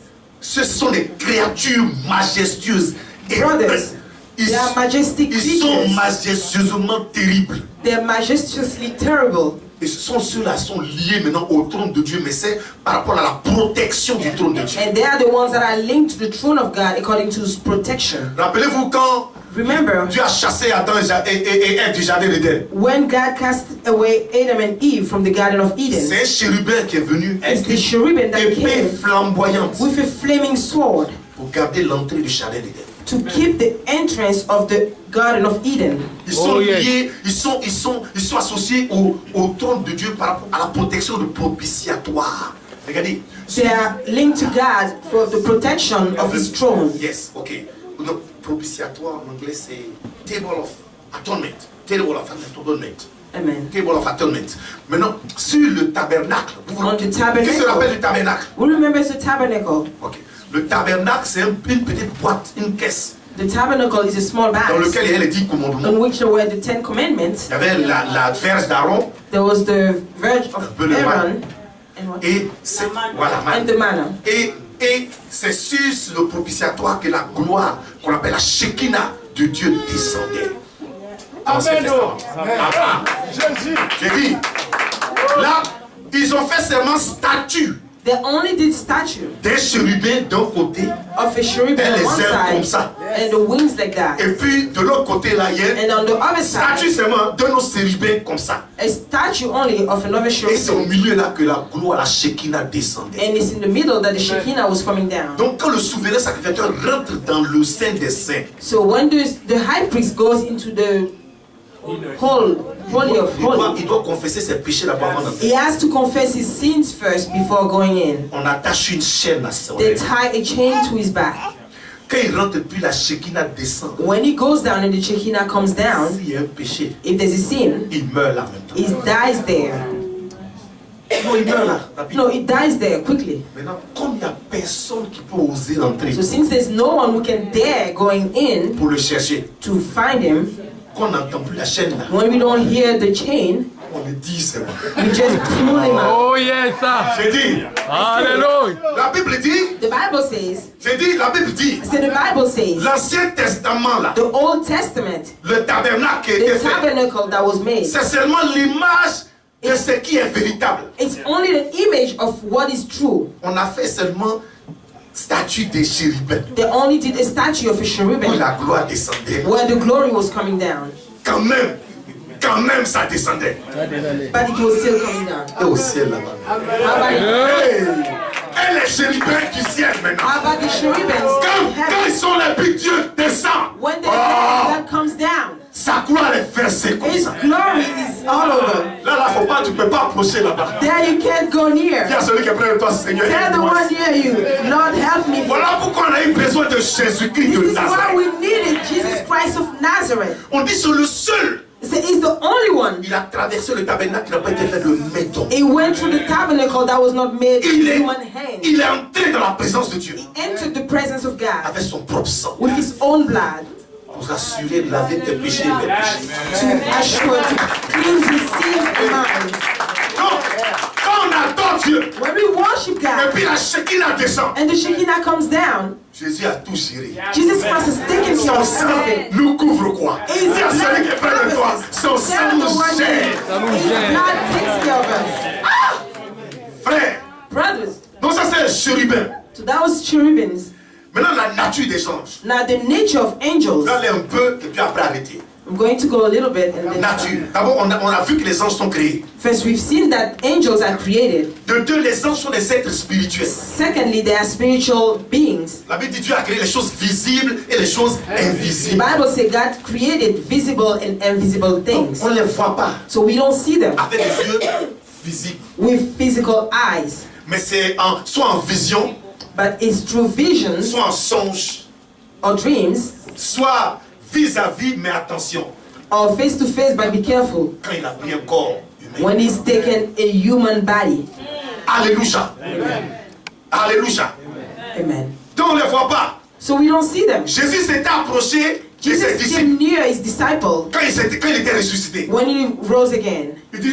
ce sont des créatures majestueuses. Et Brothers, ils, they are majestic ils sont creatures. majestueusement terribles. They're majestuously terrible. Et ceux-là sont liés maintenant au trône de Dieu, mais c'est par rapport à la protection du trône de Dieu. And they are the ones that are linked to the throne of God according to his protection. Rappelez-vous quand Remember, Dieu a chassé Adam et Ève du jardin d'Éden. when God cast away Adam and Eve from the Garden of Eden, C'est un chérubin qui est venu it's avec the une cherubim that épée came flamboyante with a flaming sword pour garder l'entrée du jardin d'Éden. to keep the entrance of the Garden of Eden. Ils sont Oh, yes. liés, ils sont associés au trône de Dieu par rapport à la protection de propitiatoire. Regardez. They are linked to God for the protection of his throne. Yes, ok. Donc, propitiatoire en anglais c'est table of atonement. Table of atonement. Amen. Table of atonement. Maintenant, sur le tabernacle. On the tabernacle. Qu'est-ce qu'on appelle le tabernacle? Who remembers the tabernacle? Ok. Le tabernacle, c'est une petite boîte, une caisse, The tabernacle is a small dans box lequel il y a les 10 commandements. in which there were the 10 commandments. Il y avait la verge d'Aaron There was the verge of Un peu le Aaron and, what? et c'est voilà, And the manna. et c'est sur le propitiatoire que la gloire qu'on appelle la Shekinah de Dieu descendait. Ancien Testament. Ah, j'ai dit, là, ils ont fait seulement statue They only did statue des chérubins d'un côté of a cherubim et on les one ailes comme side ça. and the wings like that. Et puis de l'autre côté là, il y a And on the other statue side, seulement d'un autre chérubin comme ça. a statue only of another Et c'est au cherubim. milieu là que la gloire, la Shekinah descendait. And it's in the middle that the Shekinah was coming down. Donc quand le souverain sacrificateur rentre dans le sein des saints, So when the high priest goes into the holy of holy, il doit confesser ses péchés d'abord avant d'entrer. he has to confess his sins first before going in. On attache une chaîne à son They oreille. tie a chain to his back. Quand il rentre, puis la Shekinah descend. When he goes down and the Shekinah comes down, S'il y a un péché, if there's a sin, il meurt là maintenant. he dies there. Non, il meurt là, rapidement. No, it dies there quickly. Maintenant, comme il n'y a personne qui peut oser entrer So since there's no one who can dare going in pour le chercher, to find him, qu'on n'entend plus la chaîne là, when we don't hear the chain, on le dit seulement. we just pull him out. Oh yes. J'ai dit, Alléluia. la Bible dit, The Bible says, j'ai dit, la Bible dit, so the Bible says, l'Ancien Testament là, the Old Testament, le tabernacle qui a été the fait, tabernacle that was made, c'est seulement l'image de ce qui est véritable. it's only the image of what is true. On a fait seulement statue des chérubins They only did a statue of a où cherubim la gloire descendait. where the glory was coming down, Quand même ça descendait. but it was still coming down. Et au ciel là-bas. How about, Hey! Et les chérubins du ciel maintenant. how about the cherubims in Quand ils heaven? sont là, puis Dieu descend. When the Oh! that comes down, Sa gloire est versée comme His ça. glory is all over. Là, faut pas, tu peux pas approcher là-bas. There you can't go near. Dis à celui qui est près de toi, Seigneur. Tell the aide-moi. one near you, Lord, help me. Voilà pourquoi on a eu besoin de Jésus-Christ This de is why Nazareth. we needed Jesus Christ of Nazareth. On dit c'est le seul. He's the only one. Il a traversé le tabernacle qui n'a pas été fait de métaux. He went through the tabernacle that was not made with human hands. Il est entré dans la présence de Dieu He entered the presence of God avec son propre sang with his own blood pour assurer de laver tes péchés et mes péchés. to assure, to cleanse his sins and minds. Donc, quand on adore Dieu, When we worship et God puis la Shekinah descend, and the Shekinah comes down, Jésus a tout géré. Jesus Christ has taken care Son of sang everything. nous couvre quoi? His Dis à celui qui est blood près de toi, covers us. son sang Tell the nous one gère. His blood takes care of us. cherubims. Maintenant, la nature des anges. Now the nature of Je angels, vais aller un peu et puis après arrêter. I'm going to go a little bit and then Nature. D'abord, on a vu que les anges sont créés. first we've seen that angels are created. De deux, les anges sont des êtres spirituels. Secondly, they are spiritual beings. La Bible dit Dieu a créé les choses visibles et les choses The invisibles. Bible says God created visible and invisible things. On ne les voit pas So we don't see them avec les yeux physiques. with physical eyes, Mais c'est soit en vision, but it's through visions soit en songe, or dreams soit vis-à-vis, mais attention, or face to face, but be careful quand il a pris un corps humain. when he's taken a human body. Alléluia. Alléluia. Amen. Donc on ne les voit pas. So we don't see them. Jésus s'était approché de ses Jesus disciples came near his disciple quand il était ressuscité. when he rose again. Il dit,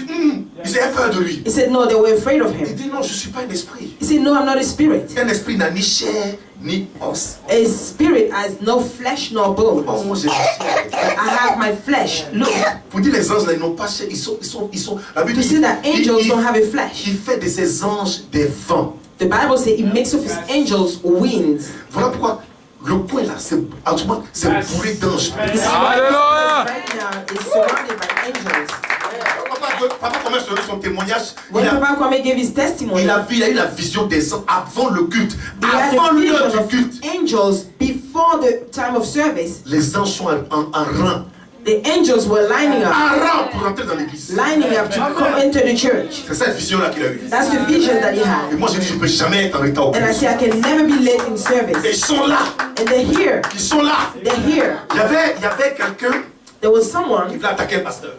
ils avaient peur de lui. He said, no, they were afraid of Il him. dit, non, je ne suis pas un esprit. He said, no, I'm not a spirit. Un esprit n'a ni chair ni os. A spirit has no flesh nor bone. Oh, moi j'ai la chair. I have my flesh. Look, Pour dire les anges, là, ils n'ont pas chair. Ils sont. La Bible you see that angels don't have a flesh. il fait de ces anges des vents. The Bible says he makes of his angels winds. Voilà pourquoi le point là, c'est bourré d'anges. Alléluia. Right now is surrounded by angels. Papa commence à donner son témoignage. When Papa Kwame gave his testimony, Il a eu la vision des anges avant le culte. he had Avant a l'heure vision du of culte. angels before the time of service. Les anges sont en rang. The angels were lining up En rang pour entrer dans l'église. to come into the church. C'est cette vision là qu'il a eue. That's the vision that he Et had. moi j'ai dit, je ne peux jamais être en retard au And I culte. say I can never be late in Et service. ils sont là. And they're here. Ils sont là. They're here. Il y avait quelqu'un There was qui someone voulait attaquer le pasteur.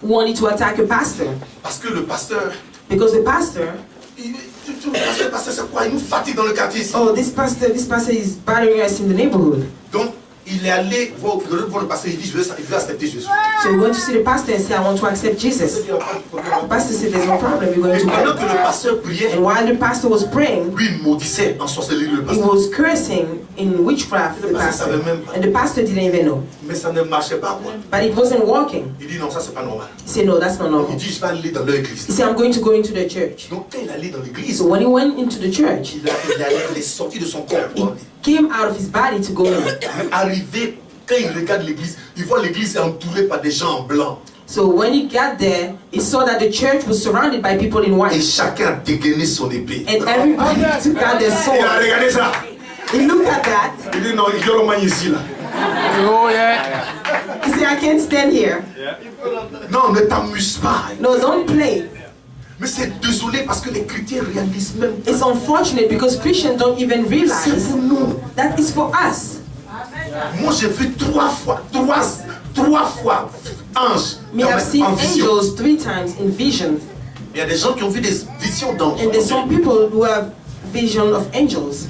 who wanted to attack a pastor Parce que le pasteur, because the pastor, le pasteur c'est quoi? Il nous fatigue dans le quartier ici. oh, this pastor is bothering us in the neighborhood. Donc il est allé voir le pasteur, il dit, je veux accepter Jésus. So he went to see the pastor and said, I want to accept Jesus. The pastor said, there's no problem, we're going Et to pendant pray. que le pasteur priait, And while the pastor was praying, lui il maudissait en sorcellerie le he pasteur. was cursing in witchcraft the pastor. And the pastor didn't even know. Mais ça ne marchait pas quoi. But it wasn't working. Il dit non, ça c'est pas normal. He said, no, that's not Il normal. dit, je vais aller dans leur He église. said, I'm going to go into the church. Donc quand il allait dans l'église, So when he went into the church, il est sorti de son corps. he came out of his body to go in. Mais arrivé, quand il regarde l'église, il voit l'église entourée par des gens en blanc. So when he got there, he saw that the church was surrounded by people in Et white. chacun a dégainé son épée. And everybody took out their Il a sword. regardé ça. He looked at that. Il dit non, il y aura ici là. Oh yeah. He said, I can't stand here. Non, ne t'amuse pas. No, don't play. Mais c'est désolé parce que les chrétiens réalisent même pas. It's unfortunate because Christians don't even C'est realize pour nous. that is for us. Moi j'ai vu trois fois anges Me have seen en vision. angels 3 times in vision. Il y a des gens qui ont vu des visions d'anges. And there's some people who have vision of angels.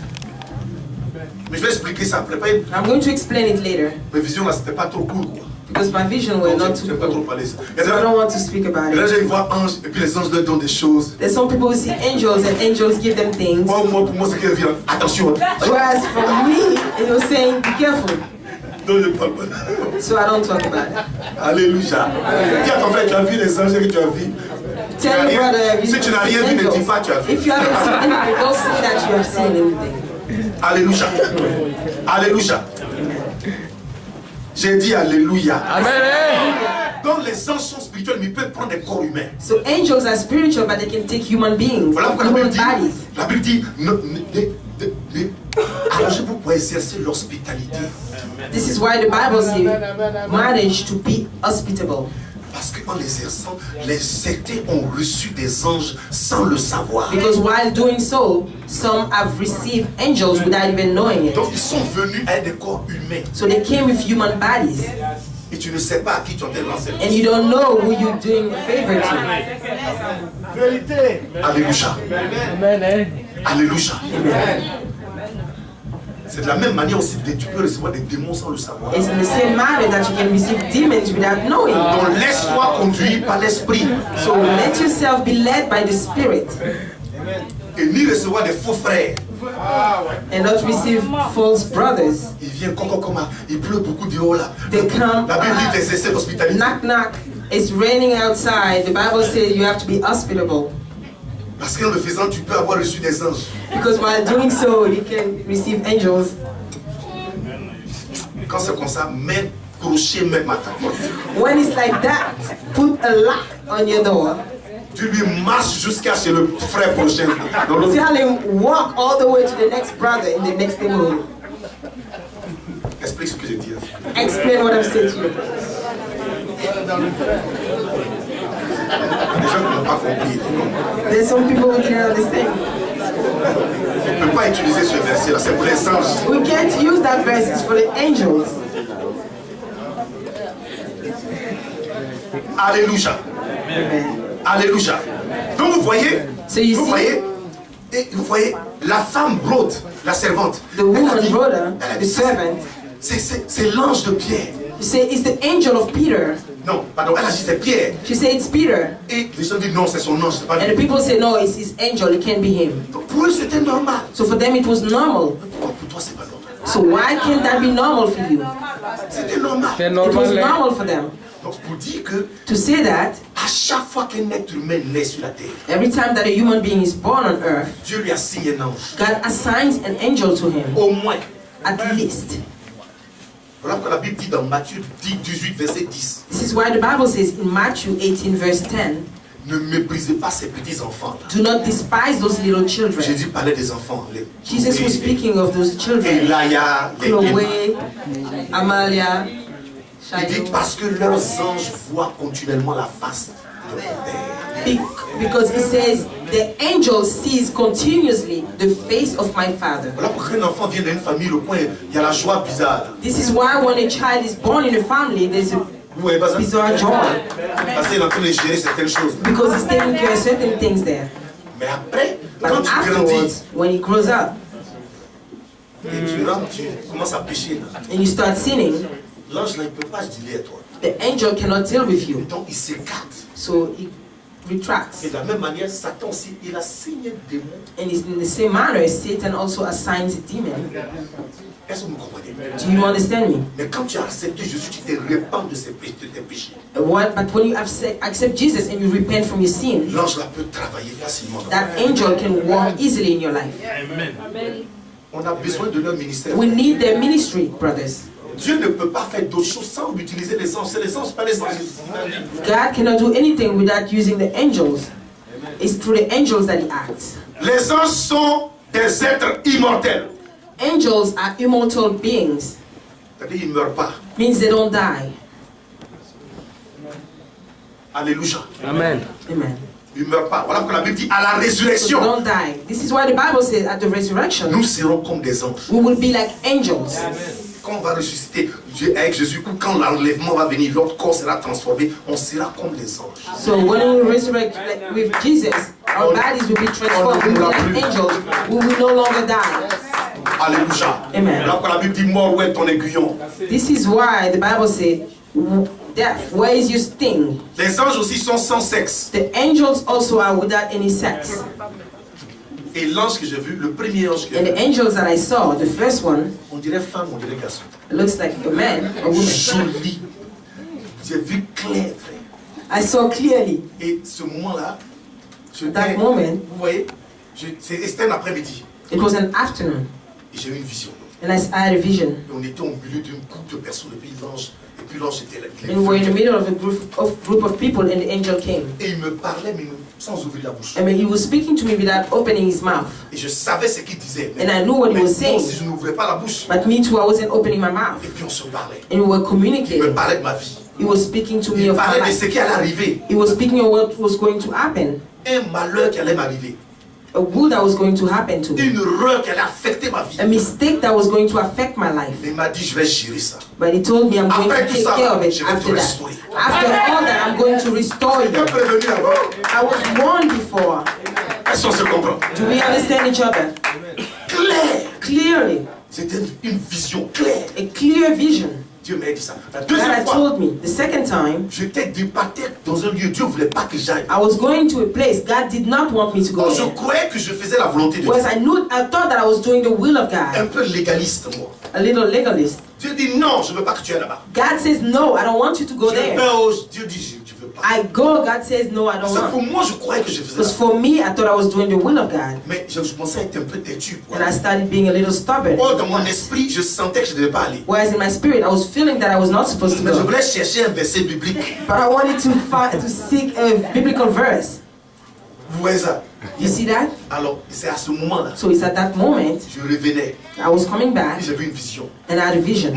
Mais je vais expliquer ça après. I'm going to explain it later Mes visions là c'était pas trop cool quoi. because my vision were not Je too ne vais pas trop cool. parler ça. Il y a So I des don't want to speak about gens it. qui voient anges et puis les anges leur donnent des choses. There's some people who see angels and angels give them things. Moi, pour moi c'est qu'ils viennent. Attention. Whereas for me, it was saying, be careful. Non, je ne parle pas. So I don't talk about it. Alléluia. Dis à ton frère, tu as vu les anges que tu as vu. Tell your brother, have you Si tu n'as seen rien vu, ne dis angels? pas tu as vu. If you haven't seen anything, don't say that you have seen anything. Alléluia. Alléluia. J'ai dit Alléluia. Amen. Donc les anges sont spirituels, mais ils peuvent prendre des corps humains. So angels are spiritual, but they can take human beings, Voilà pourquoi human bodies. la Bible dit arrangez-vous pour exercer l'hospitalité. This is why the Bible says, manage to be hospitable. Parce qu'en l'exerçant, les sectés ont reçu des anges sans le savoir. Because while doing so, some have received angels without even knowing it. Donc ils sont venus avec des corps humains. So they came with human bodies. Et tu ne sais pas à qui tu en train de lancer. And you don't know who you're doing a favor to. Alléluia. Amen. Alléluia. C'est de la même manière aussi que tu peux recevoir des démons sans le savoir. It's in the same manner that you can receive demons without knowing. Donc laisse-toi conduire par l'esprit. So let yourself be led by the Spirit Et ni recevoir des faux frères. and not receive false brothers. Il vient comme il pleut beaucoup dehors là. They come, La Bible dit d'exercer l'hospitalité. knock knock. It's raining outside. The Bible says you have to be hospitable. Parce qu'en le faisant, tu peux avoir reçu des anges. Because while doing so, you can receive angels. Quand c'est comme ça, mets crochet même à ta porte. When it's like that, put a lock on your door. Tu lui marches jusqu'à chez le frère prochain. Dans l'autre- Tell him, walk all the way to the next brother in the next neighborhood. Explique ce que je dis. Explain what I've said to you. Les gens qui n'ont pas compris. There's some people who can't understand. On ne peut pas utiliser ce verset-là, c'est pour les anges. We can't use that verse, it's for the angels. Alléluia. Alléluia. Donc vous voyez, So you vous see- voyez, et vous voyez, la femme Brode, la servante, The elle a woman dit- brother, elle a the dit, servant, c'est l'ange de Pierre. you say it's the angel of Peter. Non, pardon, elle a dit c'est Pierre. She said it's Peter. Et les gens disent non, c'est son ange, c'est pas And the lui. people say no, it's his angel, it can't be him. Donc pour eux c'était normal. So for them it was normal. Pourquoi pour toi c'est pas normal? So why can't that be normal for you? C'était normal. C'est It was normal. hein. normal for them. Donc pour dire que To say that, à chaque fois qu'un être humain naît sur la terre, every time that a human being is born on earth, Dieu lui assigne un ange. God assigns an angel to him, Au moins. at least. Voilà pourquoi la Bible dit dans Matthieu 18, verset 10. This is why the Bible says in Matthew 18 verse 10, Ne méprisez pas ces petits enfants. do not despise those little children. Jésus parlait des enfants. Les Jesus was speaking of those children. Elaya, les Chloe, Amalia, Il dit Shiloh. parce que leurs anges voient continuellement la face de mon Père. Because it says the angel sees continuously the face of my Father. Voilà pourquoi un enfant vient d'une famille, le point, il y a la joie bizarre. This is why when a child is born in a family, there's a Vous voyez pas ça? bizarre joy. Parce qu'il est en train de gérer certaines choses. Because he's taking care of certain things there. Mais après, quand But tu grandis afterwards, when he grows up et tu rentres, tu commences à pécher, là, and you start sinning, l'ange là, il ne peut pas se dealer à toi. the angel cannot deal with you. Donc il s'écarte. So he retracts. Et de la même manière, Satan aussi, il a signé un démon. And it's in the same manner, Satan also assigns a demon. Est-ce que vous comprenez? Do you understand me? Mais quand tu as accepté Jésus, tu te répands de tes péchés. But when you accept Jesus and you repent from your sin, L'ange là peut travailler facilement. that angel can walk easily in your life. On a besoin de leur ministère. We need their ministry, brothers. Dieu ne peut pas faire d'autres choses sans utiliser les anges. C'est les anges, pas les anges. God cannot do anything without using the angels. It's through the angels that he acts. Les anges sont des êtres immortels. Angels are immortal beings, C'est-à-dire qu'ils ne meurent pas. means they don't die. Alléluia. Amen. Amen. Ils ne meurent pas. Voilà pourquoi la Bible dit à la So they résurrection, don't die. This is why the Bible says at the resurrection, nous serons comme des anges. we will be like angels. Quand on va ressusciter avec Jésus, ou quand l'enlèvement va venir, notre corps sera transformé, on sera comme des anges. So when we resurrect like with Jesus, our bodies will be transformed. We will be like angels. We will no longer die. Alléluia. Amen. Voilà pourquoi la Bible dit mort, où est ton aiguillon? This is why the Bible says, death, where is your sting? Les anges aussi sont sans sexe. The angels also are without any sex. Et l'ange que j'ai vu, le premier ange que And j'ai the vu, angels that I saw, the first one, on dirait femme, on dirait garçon. looks like a man, a woman. Joli. J'ai vu clair, frère. I saw clearly Et ce moment-là, that moment. vous voyez, c'était un après-midi. It was an afternoon, Et j'ai eu une vision. and I had a vision. Et on était au milieu d'une groupe de personnes, et puis l'ange était là. And we were in the middle of a group of people, and the angel came. Et il me parlait, mais sans ouvrir la bouche. I mean, he was speaking to me without opening his mouth. Et je savais ce qu'il disait. And I knew what he Mais was bon, saying. si je n'ouvrais pas la bouche, But me too, I wasn't opening my mouth. et puis on se parlait. And we were Il me communicating. parlait de ma vie. He was speaking to me Il of my parlait de life. ce qui allait arriver. He was speaking of what was going to happen. Un malheur qui allait m'arriver. A woe that was going to happen to me. Une erreur qui allait affecter ma vie. A mistake that was going to affect my life. Mais il m'a dit, je vais gérer ça. But he told me I'm going Après to tout take ça, care of it je vais te after that. restaurer. After all that, I'm going to restore Je t'ai you. prévenu avant. I was warned before. Est-ce qu'on se comprend? Do we understand each other? Clair. Clearly. C'était une vision claire. A clear vision. Dieu m'a dit ça. La God deuxième had fois, told me. The second time, j'étais débattu dans un lieu. Dieu ne voulait pas que j'aille. I was going to a place God did not want me to go Je there. croyais que je faisais la volonté de Dieu. Because I thought that I was doing the will of Un God. peu légaliste, moi. A little legalist. Dieu dit non, je ne veux pas que tu ailles là-bas. God says, no, I don't want you to go Je there. vais au... Dieu dit, tu ne veux pas. I go, God says, no, I don't Parce que pour want. moi, je croyais que je faisais Because ça. for me, I thought I was doing the will of God. Mais je commençais à être un peu têtu. And I started being a little stubborn. Oh, dans mon esprit, je sentais que je ne devais pas aller. Whereas in my spirit, I was feeling that I was not supposed to Mais je go. voulais chercher un verset biblique. But I wanted to seek a biblical verse. Vous voyez ça? You see that? Alors, c'est à ce moment-là, So it's at that moment, je revenais. I was coming back Et j'ai vu une vision. and I had a vision.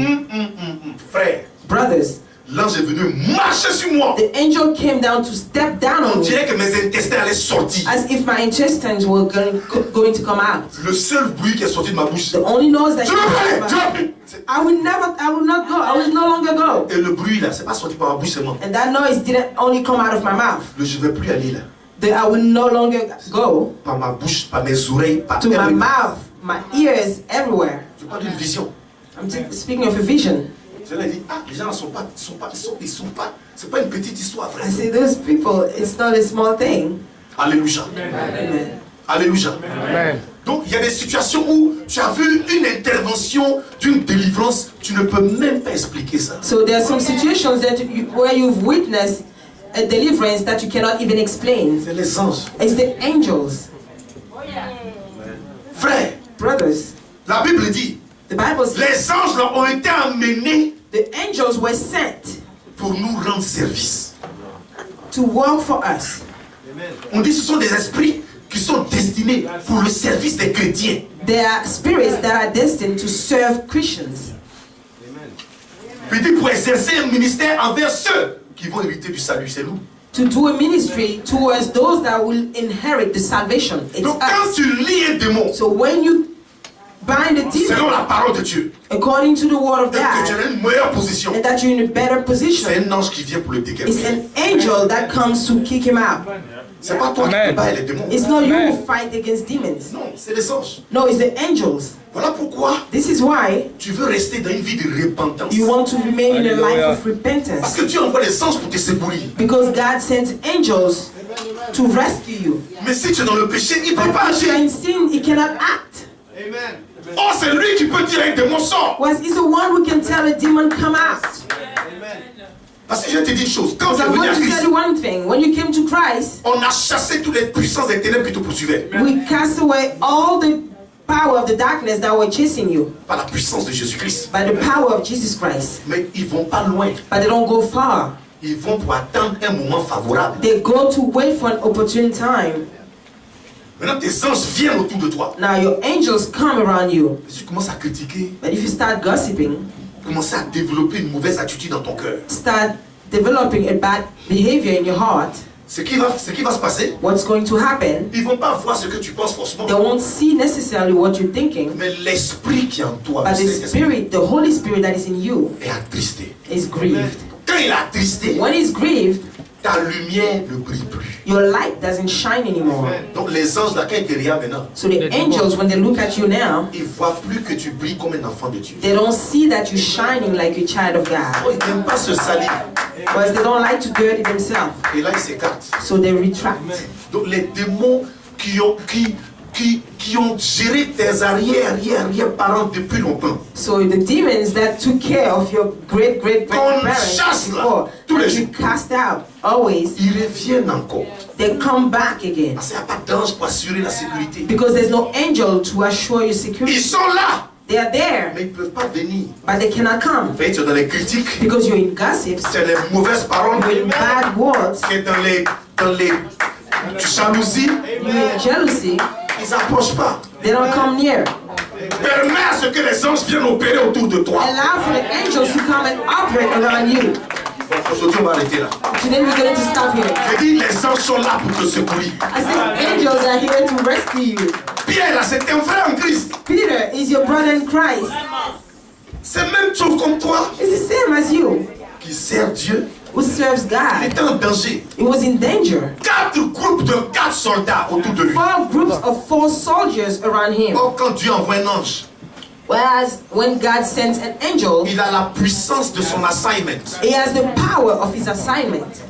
Frère, Brothers, l'ange est venu marcher sur moi. the angel came down to step down On on me dirait que mes intestins allaient sortir. as if my intestines were going to come out. Le seul bruit qui est sorti de ma bouche, The only noise that je veux pas aller, je veux came plus. I will not go. I will no longer go. Et le bruit là, c'est pas sorti par ma bouche seulement. And that noise didn't only come out of my mouth. Le je vais plus aller là. I will no longer go Par ma bouche, par mes oreilles, par to my everywhere. mouth, my ears, everywhere. Je parle d'une vision. I'm speaking of a vision. Je leur ai dit, ah, les gens ne sont pas, c'est pas une petite histoire, frère. I say, those people, it's not a small thing. Alléluia. Amen. Alléluia. Amen. Donc il y a des situations où tu as vu une intervention d'une délivrance, tu ne peux même pas expliquer ça. So there are some situations where you've witnessed a deliverance that you cannot even explain. C'est les anges. It's the angels. Frère, Brothers, la Bible dit, the Bible says les anges là, ont été amenés the angels were sent pour nous rendre service. to work for us. On dit que ce sont des esprits qui sont destinés pour le service des chrétiens. They are spirits that are destined to serve Christians. Puis dit pour exercer un ministère envers ceux qui vont hériter du salut, c'est nous. To do a ministry towards those that will inherit the salvation. It's Donc quand us. tu lis un démon, So when you bind a selon demon la parole de Dieu, according to the word of et que tu God, as une meilleure position, and that you're in a better c'est position, un ange qui vient pour le it's déguerpir. an angel that comes to kick him out. C'est pas toi qui Amen. peux battre les démons. It's not you who fight against demons. Non, c'est les anges. No, it's the angels. Voilà pourquoi This is why tu veux rester dans une vie de repentance. you want to remain in a life Hallelujah. of Parce repentance. que Dieu envoie les anges pour te secourir. Because God sends angels to rescue you. Mais si tu es dans le péché, il ne peut pas But if you're agir. in sin, he cannot act. Oh, c'est lui qui peut dire à un démon sort. Whereas he's the one who can tell a demon, come out. Parce que je te dis une chose. Quand Because tu es I'm venu going à to tell Christ, you one thing. When you came to Christ, on a chassé toutes les puissances des ténèbres qui te poursuivaient. we cast away all the power of the darkness that were chasing you Par la puissance de Jésus-Christ. by the power of Jesus Christ. Mais ils vont pas loin. But they don't go far. Ils vont pour attendre un moment favorable. They go to wait for an opportune time. Maintenant, tes anges viennent autour de toi. Now your angels come around you. Et tu commences à critiquer, But if you start gossiping, commencer à développer une mauvaise attitude dans ton cœur. start developing a bad behavior in your heart, Ce qui va se passer, what's going to happen? ils vont pas voir ce que tu penses forcément. They won't see necessarily what you're thinking, Mais l'esprit qui est en toi, but le the Saint-Esprit, spirit, the Holy Spirit that is in you, est attristé. is grieved. Quand il est attristé, When he's grieved, ta lumière ne brille plus. your light doesn't shine anymore. Donc les anges là, quand ils te regardent maintenant, So the angels, when they look at you now, ils voient plus que tu brilles comme un enfant de Dieu. they don't see that you're shining like a child of Oh, God. ils n'aiment pas se salir. Because they don't like to dirty themselves. Et là, ils s'écartent. So they retract. Donc les démons qui ont géré tes arrière-parents depuis longtemps, So the demons that took care of your great-great-grandparents Qu'on chasse là, before, tous les that you jours. cast out always, ils reviennent encore. they come back again. Parce qu'il n'y a pas d'ange pour assurer la sécurité. Because there's no angel to assure you Ils security. sont là, They are there, mais ils ne peuvent pas venir. but they cannot come. Tu es dans les critiques, Because you're in gossips, tu as les mauvaises paroles, you're in bad words, tu es dans les jalousies, you're in jealousy, ils n'approchent pas. they don't come near. Permets à ce que les anges viennent opérer autour de toi. Allow for the angels to come and operate around you. Bon, aujourd'hui, on va arrêter là. Today we're going to stop here. Je dis, les anges sont là pour te secourir. I said angels are here to rescue you. Pierre, là, c'est un frère en Christ. Peter is your brother in Christ. C'est même chose comme toi, It's the same as you, qui sert Dieu. who serves Il God. était en danger. He was in danger. 4 groupes de 4 soldats autour de lui. 4 groups of 4 soldiers around him. Or, quand Dieu envoie un ange, Whereas when God sends an angel, il a la puissance de son assignment. he has the power of his assignment.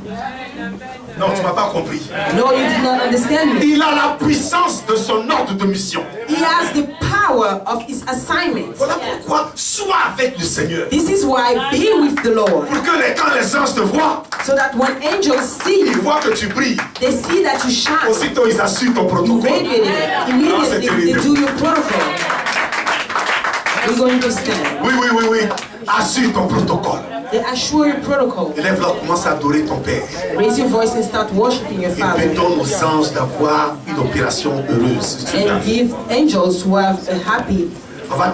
Non, tu m'as pas compris. No, you did not understand me. Il a la puissance de son ordre de mission. He has the power power of his assignment. Voilà pourquoi sois avec le Seigneur. This is why be with the Lord, Pour que quand les anges te voient, so that when angels see ils you, voient que tu brilles. they see that you shine. Aussitôt, ils assurent ton You protocole. radiate immediately. They do your protocol. We're going to stand. Oui. Assure ton protocole. They assure your protocol. Élève-la, commence à adorer ton Père. Raise your voice and start worshiping your Et Father. donne aux anges d'avoir une opération heureuse. And give angels who have a happy On va